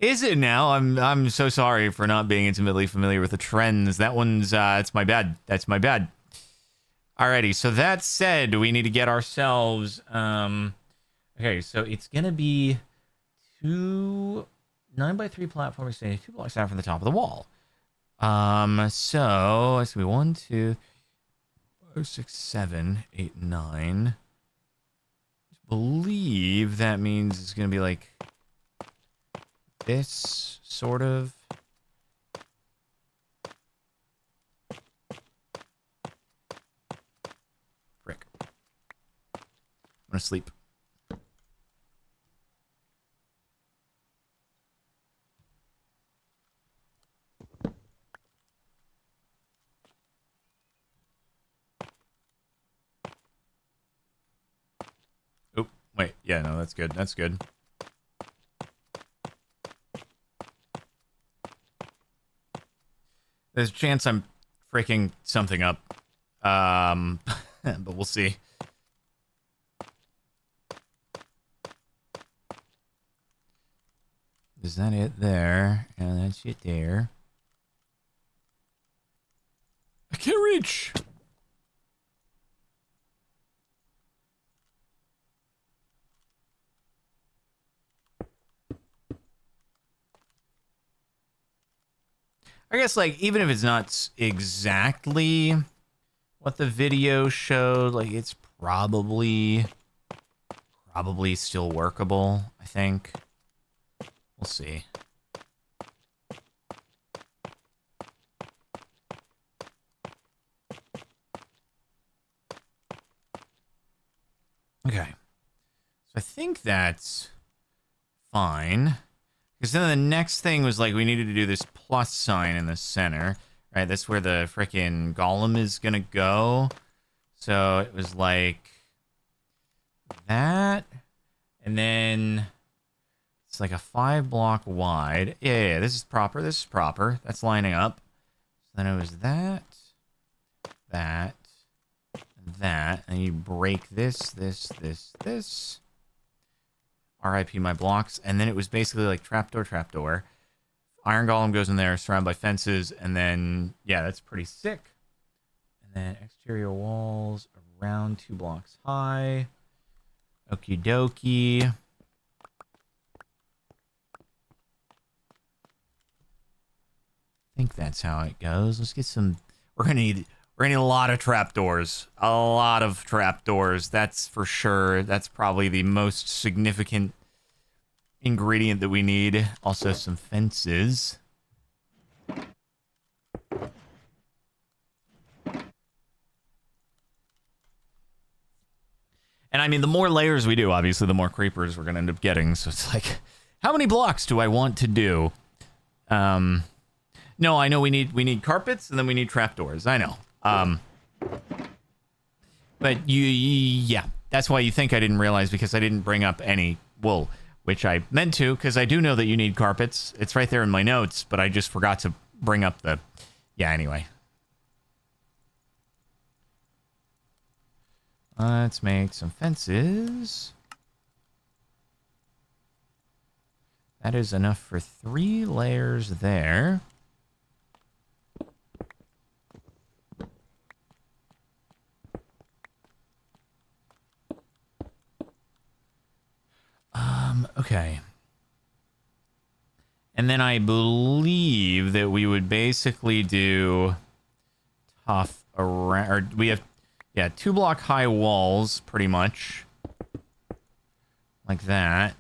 Is it now? I'm so sorry for not being intimately familiar with the trends. That one's it's my bad. That's my bad. Alrighty, so that said, we need to get ourselves okay, so it's gonna be 2 9x3 platforms staying 2 blocks out from the top of the wall. So it's gonna be 1, 2, 5, 6, 7, 8, 9. I believe that means it's gonna be like this sort of. Frick. I'm gonna sleep. Oh, wait. Yeah, no, that's good. That's good. There's a chance I'm freaking something up. But we'll see. Is that it there? And that's it there. I can't reach! I guess, like, even if it's not exactly what the video showed, like, it's probably still workable, I think. We'll see. Okay. So I think that's fine. Because then the next thing was like we needed to do this plus sign in the center, right? That's where the frickin' golem is gonna go. So it was like that, and then it's like a 5 block wide. Yeah, this is proper. This is proper. That's lining up. So then it was that, that, that, and you break this. RIP my blocks. And then it was basically like trapdoor. Iron Golem goes in there, surrounded by fences, and then, yeah, that's pretty sick. And then exterior walls around 2 blocks high. Okie dokie. I think that's how it goes. Let's get some... We're gonna need a lot of trapdoors. A lot of trapdoors. That's for sure. That's probably the most significant ingredient that we need. Also some fences. And I mean, the more layers we do, obviously, the more creepers we're gonna end up getting. So it's like, how many blocks do I want to do? No, I know we need carpets and then we need trapdoors. I know. But yeah, that's why you think I didn't realize, because I didn't bring up any wool, which I meant to, because I do know that you need carpets. It's right there in my notes, but I just forgot to bring up the... Yeah, anyway. Let's make some fences. That is enough for 3 layers there. Okay. And then I believe that we would basically do tough around, or we have, yeah, 2-block high walls, pretty much. Like that.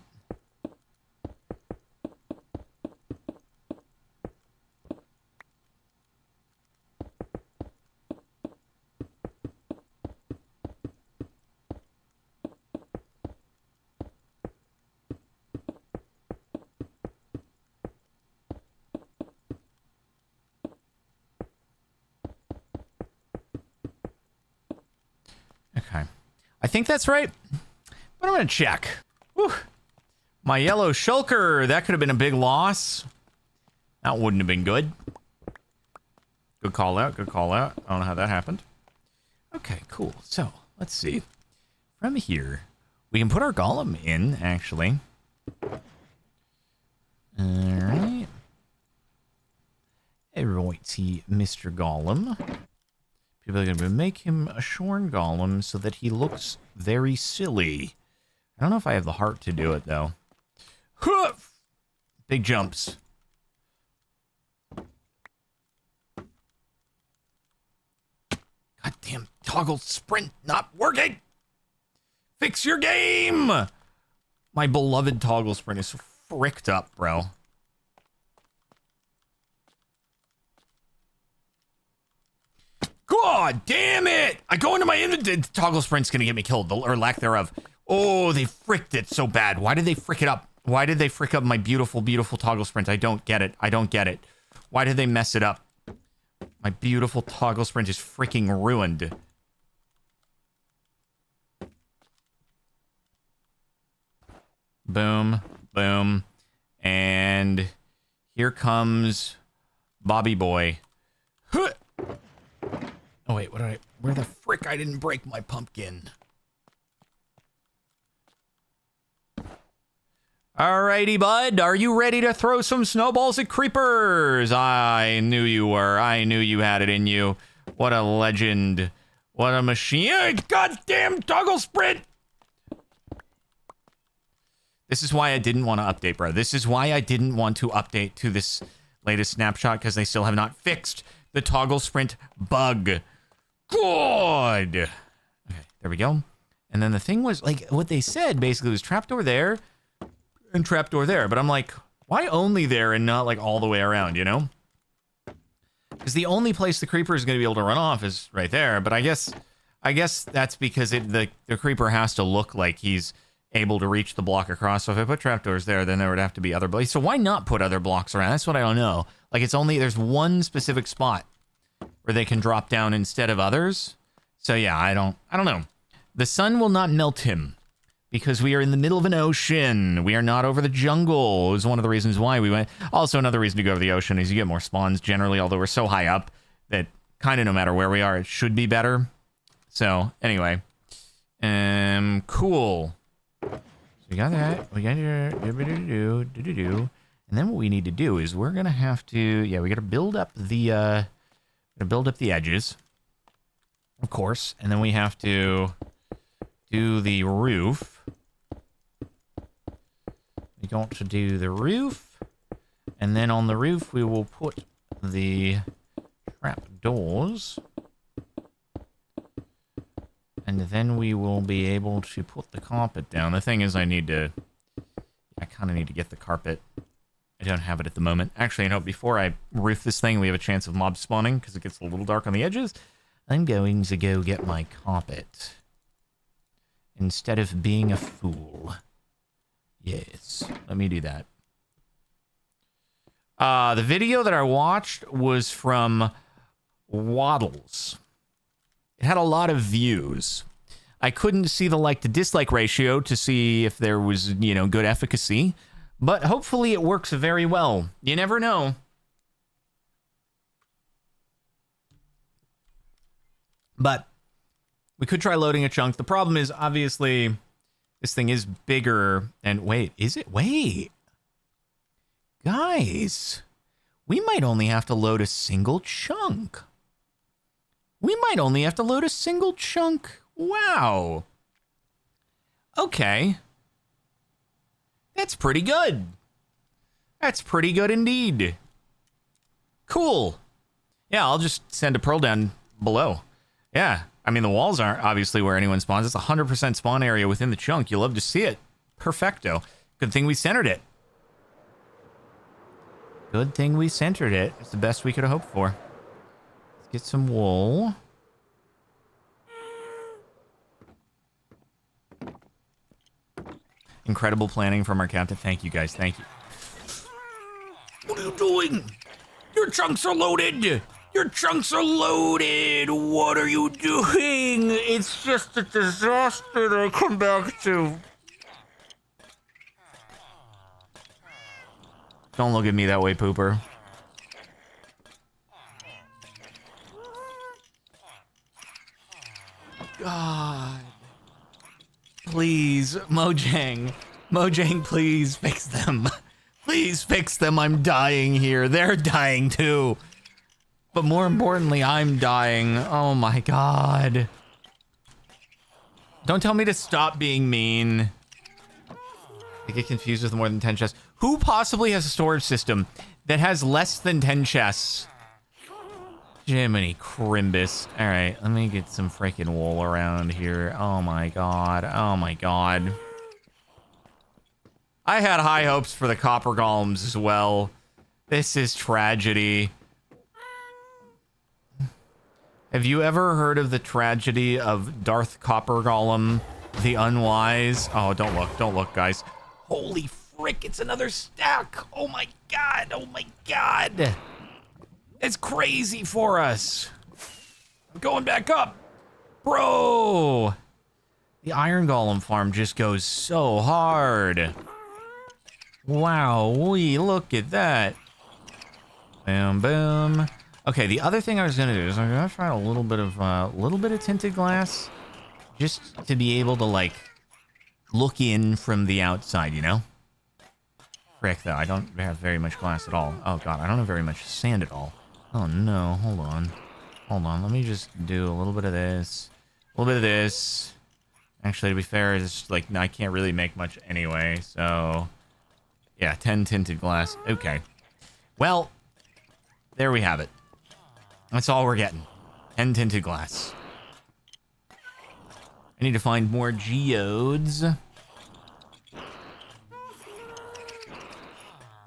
Okay. I think that's right, but I'm going to check. Whew. My yellow shulker, that could have been a big loss. That wouldn't have been good. Good call out, good call out. I don't know how that happened. Okay, cool. So, let's see. From here, we can put our golem in, actually. Alright. Righty, Mr. Golem. People are going to make him a shorn golem so that he looks very silly. I don't know if I have the heart to do it, though. Hoof! Big jumps. Goddamn toggle sprint not working! Fix your game! My beloved toggle sprint is fricked up, bro. God damn it! I go into my inventory. Toggle sprint's gonna get me killed, or lack thereof. Oh, they fricked it so bad. Why did they frick it up? Why did they frick up my beautiful, beautiful toggle sprint? I don't get it. I don't get it. Why did they mess it up? My beautiful toggle sprint is freaking ruined. Boom, boom, and here comes Bobby Boy. Huh. Oh wait, where the frick I didn't break my pumpkin? Alrighty, bud, are you ready to throw some snowballs at creepers? I knew you were. I knew you had it in you. What a legend. What a machine. Goddamn toggle sprint! This is why I didn't want to update, bro. This is why I didn't want to update to this latest snapshot, because they still have not fixed the toggle sprint bug. Good. Okay, there we go. And then the thing was, like, what they said basically was trapdoor there and trapdoor there. But I'm like, why only there and not, like, all the way around, you know? Because the only place the creeper is going to be able to run off is right there. But I guess that's because the creeper has to look like he's able to reach the block across. So if I put trapdoors there, then there would have to be other blocks. So why not put other blocks around? That's what I don't know. Like, it's only, there's one specific spot where they can drop down instead of others. So yeah, I don't know. The sun will not melt him because we are in the middle of an ocean. We are not over the jungle. It was one of the reasons why we went. Also, another reason to go over the ocean is you get more spawns generally, although we're so high up that kind of no matter where we are, it should be better. So anyway, cool. So we got that. We got your do. And then what we need to do is we're gonna have to, yeah, we gotta build up the edges, of course, and then we have to do the roof. We got to do the roof, and then on the roof we will put the trap doors, and then we will be able to put the carpet down. The thing is, I kind of need to get the carpet. I don't have it at the moment. Actually, you know, before I roof this thing, we have a chance of mob spawning because it gets a little dark on the edges. I'm going to go get my carpet instead of being a fool. Yes, let me do that. The video that I watched was from Waddles. It had a lot of views. I couldn't see the like to dislike ratio to see if there was, you know, good efficacy. But hopefully it works very well. You never know. But we could try loading a chunk. The problem is, obviously, this thing is bigger. And wait, is it? Wait. Guys, we might only have to load a single chunk. We might only have to load a single chunk. Wow. Okay. That's pretty good. That's pretty good indeed. Cool. Yeah, I'll just send a pearl down below. Yeah, I mean, the walls aren't obviously where anyone spawns. It's 100% spawn area within the chunk. You'll love to see it. Perfecto. Good thing we centered it. Good thing we centered it. It's the best we could have hoped for. Let's get some wool. Incredible planning from our captain. Thank you, guys. Thank you. What are you doing? Your chunks are loaded. Your chunks are loaded. What are you doing? It's just a disaster that I come back to. Don't look at me that way, Pooper. God. Please, Mojang. Mojang, please fix them. Please fix them. I'm dying here. They're dying too. But more importantly, I'm dying. Oh my God. Don't tell me to stop being mean. I get confused with more than 10 chests. Who possibly has a storage system that has less than 10 chests? Jiminy Crimbus. All right, let me get some freaking wool around here. Oh my God. Oh my God. I had high hopes for the copper golems as well. This is tragedy. Have you ever heard of the tragedy of Darth Copper Golem, the Unwise? Oh, don't look, guys. Holy frick, it's another stack. Oh my God, oh my God. It's crazy for us. I'm going back up. Bro. The Iron Golem farm just goes so hard. Wow, look at that. Boom, boom. Okay, the other thing I was gonna do is I'm gonna try a little bit of tinted glass, just to be able to like look in from the outside, you know? Frick, though, I don't have very much glass at all. Oh God, I don't have very much sand at all. Oh no, hold on. Hold on, let me just do a little bit of this. A little bit of this. Actually, to be fair, it's like, I can't really make much anyway, so... Yeah, 10 tinted glass. Okay. Well, there we have it. That's all we're getting. 10 tinted glass. I need to find more geodes.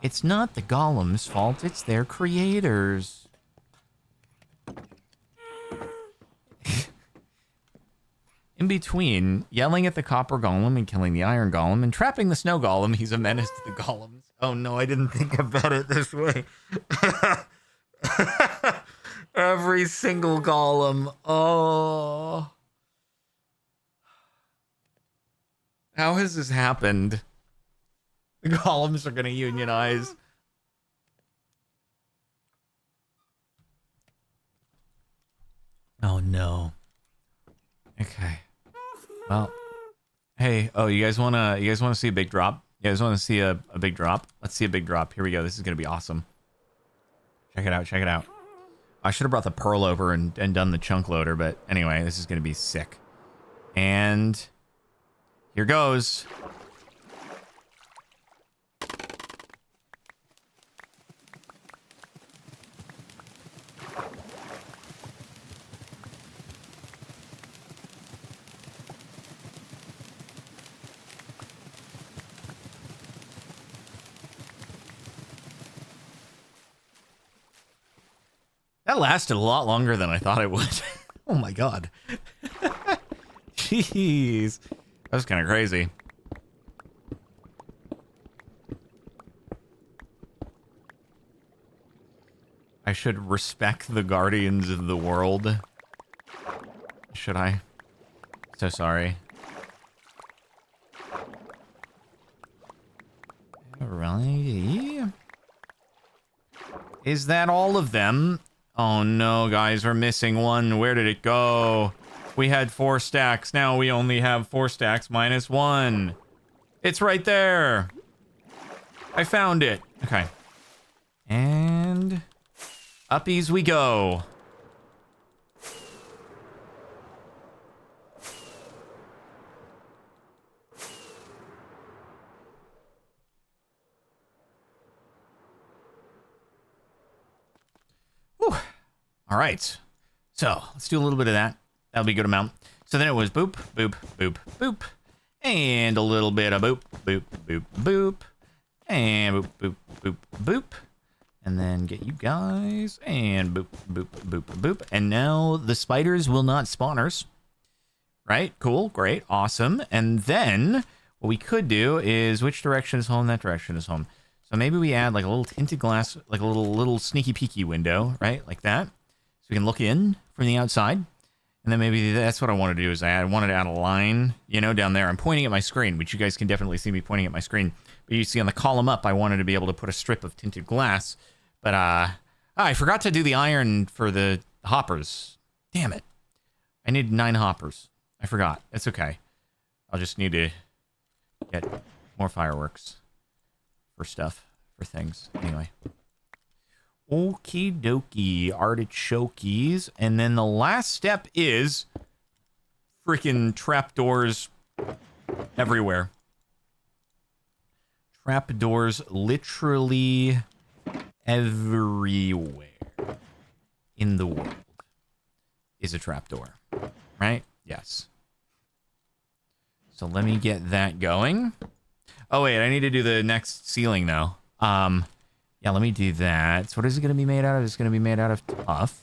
It's not the golem's fault, it's their creators. In between yelling at the copper golem and killing the iron golem and trapping the snow golem, he's a menace to the golems. Oh no, I didn't think about it this way. Every single golem. Oh. How has this happened? The golems are going to unionize. Oh no. Okay. Well, hey, oh, you guys wanna see a big drop? You guys wanna see a big drop? Let's see a big drop. Here we go. This is gonna be awesome. Check it out, check it out. I should have brought the pearl over and done the chunk loader, but anyway, this is gonna be sick. And here goes. That lasted a lot longer than I thought it would. Oh my God. Jeez. That was kind of crazy. I should respect the guardians of the world. Should I? So sorry. Really? Is that all of them? Oh no, guys, we're missing one. Where did it go? We had 4 stacks. Now we only have 4 stacks minus 1. It's right there. I found it. Okay. And uppies we go. All right. So let's do a little bit of that. That'll be a good amount. So then it was boop, boop, boop, boop. And a little bit of boop, boop, boop, boop. And boop, boop, boop, boop. And then get you guys. And boop, boop, boop, boop. And now the spiders will not spawners. Right? Cool. Great. Awesome. And then what we could do is which direction is home? That direction is home. So maybe we add like a little tinted glass, like a little sneaky peeky window, right? Like that. So we can look in from the outside. And then maybe that's what I want to do is I wanted to add a line, you know, down there. I'm pointing at my screen, which you guys can definitely see me pointing at my screen. But you see on the column up, I wanted to be able to put a strip of tinted glass. But I forgot to do the iron for the hoppers. Damn it. I need 9 hoppers. I forgot. It's okay. I'll just need to get more fireworks for stuff, for things. Anyway. Okie dokie, artichokes. And then the last step is freaking trapdoors everywhere. Trapdoors literally everywhere in the world is a trapdoor, right? Yes. So let me get that going. Oh, wait, I need to do the next ceiling, though. Yeah, let me do that. So what is it going to be made out of? It's going to be made out of tuff.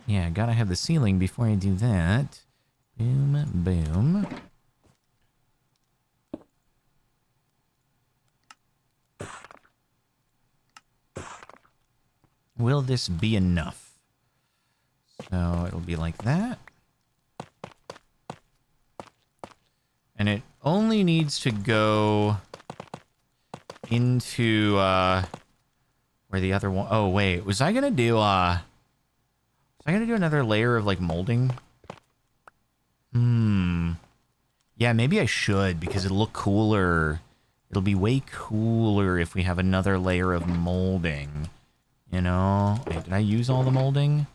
Yeah, gotta have the ceiling before I do that. Boom, boom. Will this be enough? So it'll be like that. And it only needs to go into, where the other one... Oh, wait. Was I gonna do another layer of, like, molding? Yeah, maybe I should, because it'll look cooler. It'll be way cooler if we have another layer of molding. You know? Wait, did I use all the molding?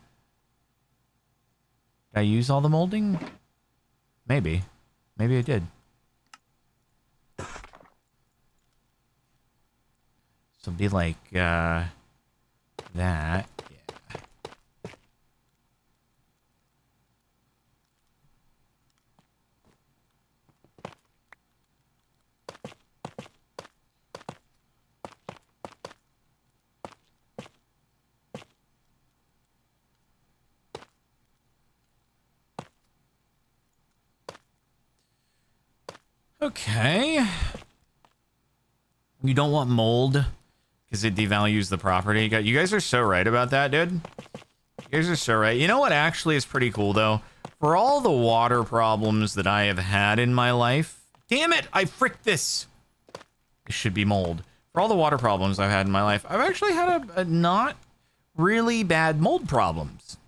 Did I use all the molding? Maybe. Maybe I did. So it'll be like, that. Yeah. Okay. You don't want mold because it devalues the property. You guys are so right about that, dude. You guys are so right. You know what actually is pretty cool, though? For all the water problems that I have had in my life... Damn it! I fricked this! It should be mold. For all the water problems I've had in my life, I've actually had a not really bad mold problems.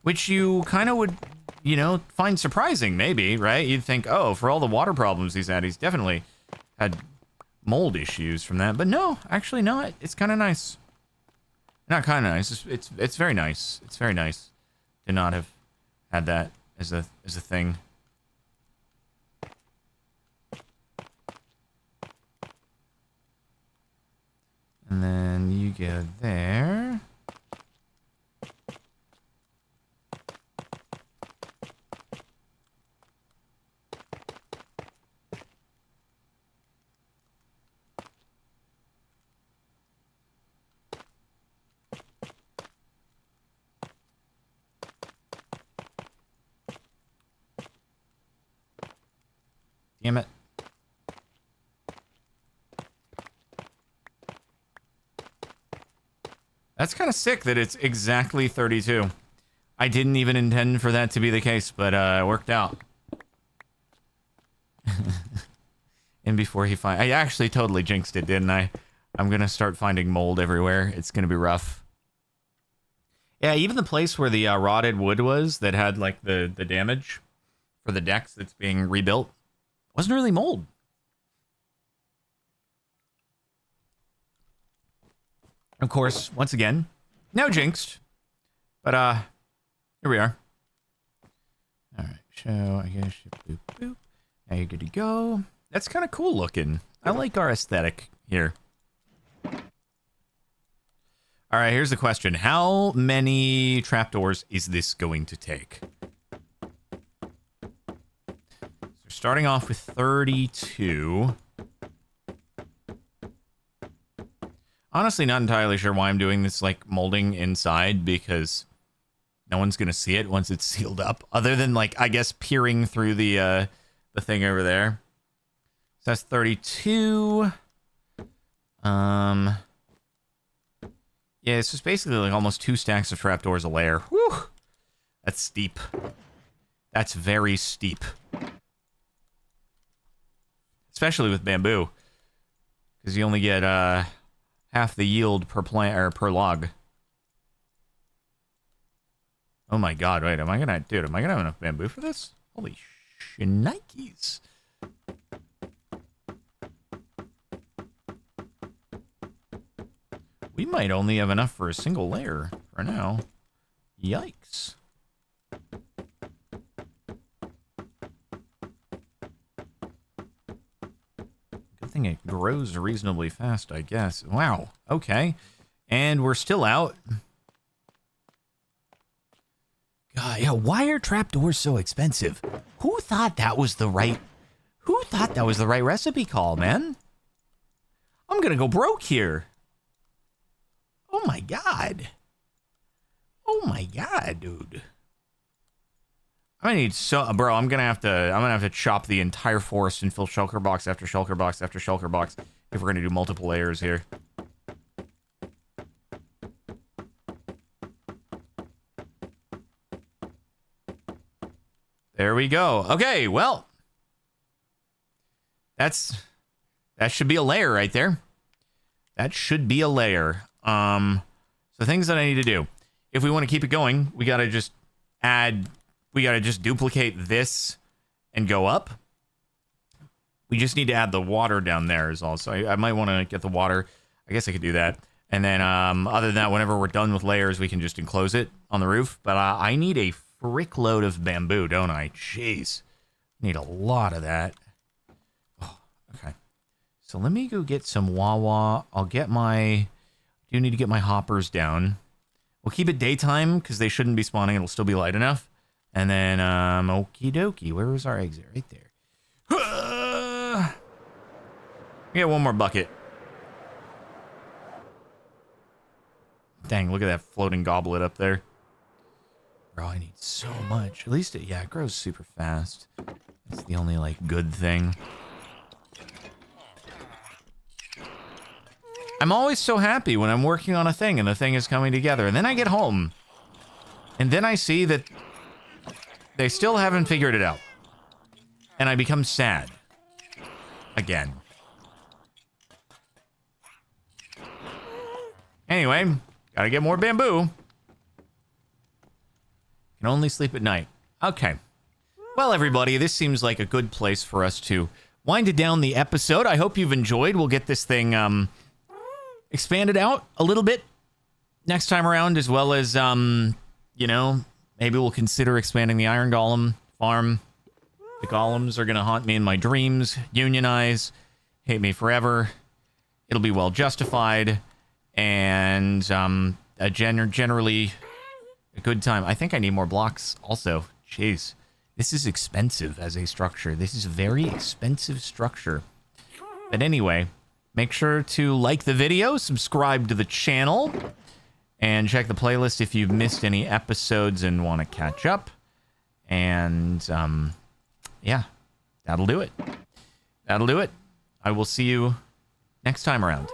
Which you kind of would, you know, find surprising, maybe, right? You'd think, oh, for all the water problems he's had, he's definitely had mold issues from that. But no, actually not. It's kind of nice. Not kind of nice. It's very nice. It's very nice to not have had that as a thing. And then you go there. Damn it. That's kind of sick that it's exactly 32. I didn't even intend for that to be the case, but it worked out. And before he I actually totally jinxed it, didn't I? I'm gonna start finding mold everywhere. It's gonna be rough. Yeah, even the place where the rotted wood was that had like the damage for the decks that's being rebuilt wasn't really mold. Of course, once again, now jinxed. But here we are. All right, so I guess boop boop. Now you're good to go. That's kind of cool looking. I like our aesthetic here. All right, here's the question. How many trapdoors is this going to take? So starting off with 32. Honestly, not entirely sure why I'm doing this, like, molding inside, because no one's going to see it once it's sealed up, other than, like, I guess peering through the thing over there. So that's 32. Yeah, it's just basically like almost 2 stacks of trapdoors a layer. Whew! That's steep. That's very steep. Especially with bamboo. Because you only get half the yield per plant or per log. Oh my god, wait, am I gonna have enough bamboo for this? Holy shnikes. We might only have enough for a single layer for now. Yikes. Good thing it grows reasonably fast, I guess. Wow, okay. And we're still out. God, yeah, why are trapdoors so expensive? Who thought that was the right recipe call, man? I'm gonna go broke here. Oh my god. Oh my god, dude. I need bro, I'm gonna have to chop the entire forest and fill shulker box after shulker box after shulker box if we're gonna do multiple layers here. There we go. Okay, well. That should be a layer right there. That should be a layer. So things that I need to do. If we want to keep it going, we gotta just duplicate this and go up. We just need to add the water down there is all. So I might want to get the water. I guess I could do that. And then other than that, whenever we're done with layers, we can just enclose it on the roof. But I need a frick load of bamboo, don't I? Jeez. Need a lot of that. Oh, okay. So let me go get some Wawa. I'll get my... do need to get my hoppers down. We'll keep it daytime because they shouldn't be spawning. It'll still be light enough. And then, okie dokie. Where was our exit? Right there. We got one more bucket. Dang, look at that floating goblet up there. Bro, I need so much. At least, it grows super fast. That's the only, like, good thing. I'm always so happy when I'm working on a thing and the thing is coming together. And then I get home. And then I see that they still haven't figured it out. And I become sad. Again. Anyway, gotta get more bamboo. Can only sleep at night. Okay. Well, everybody, this seems like a good place for us to wind it down the episode. I hope you've enjoyed. We'll get this thing, expanded out a little bit next time around, as well as, you know, maybe we'll consider expanding the Iron Golem farm. The golems are going to haunt me in my dreams, unionize, hate me forever. It'll be well justified, and generally a good time. I think I need more blocks also. Jeez, this is expensive as a structure. This is a very expensive structure. But anyway... make sure to like the video, subscribe to the channel, and check the playlist if you've missed any episodes and want to catch up. And, yeah, that'll do it. That'll do it. I will see you next time around.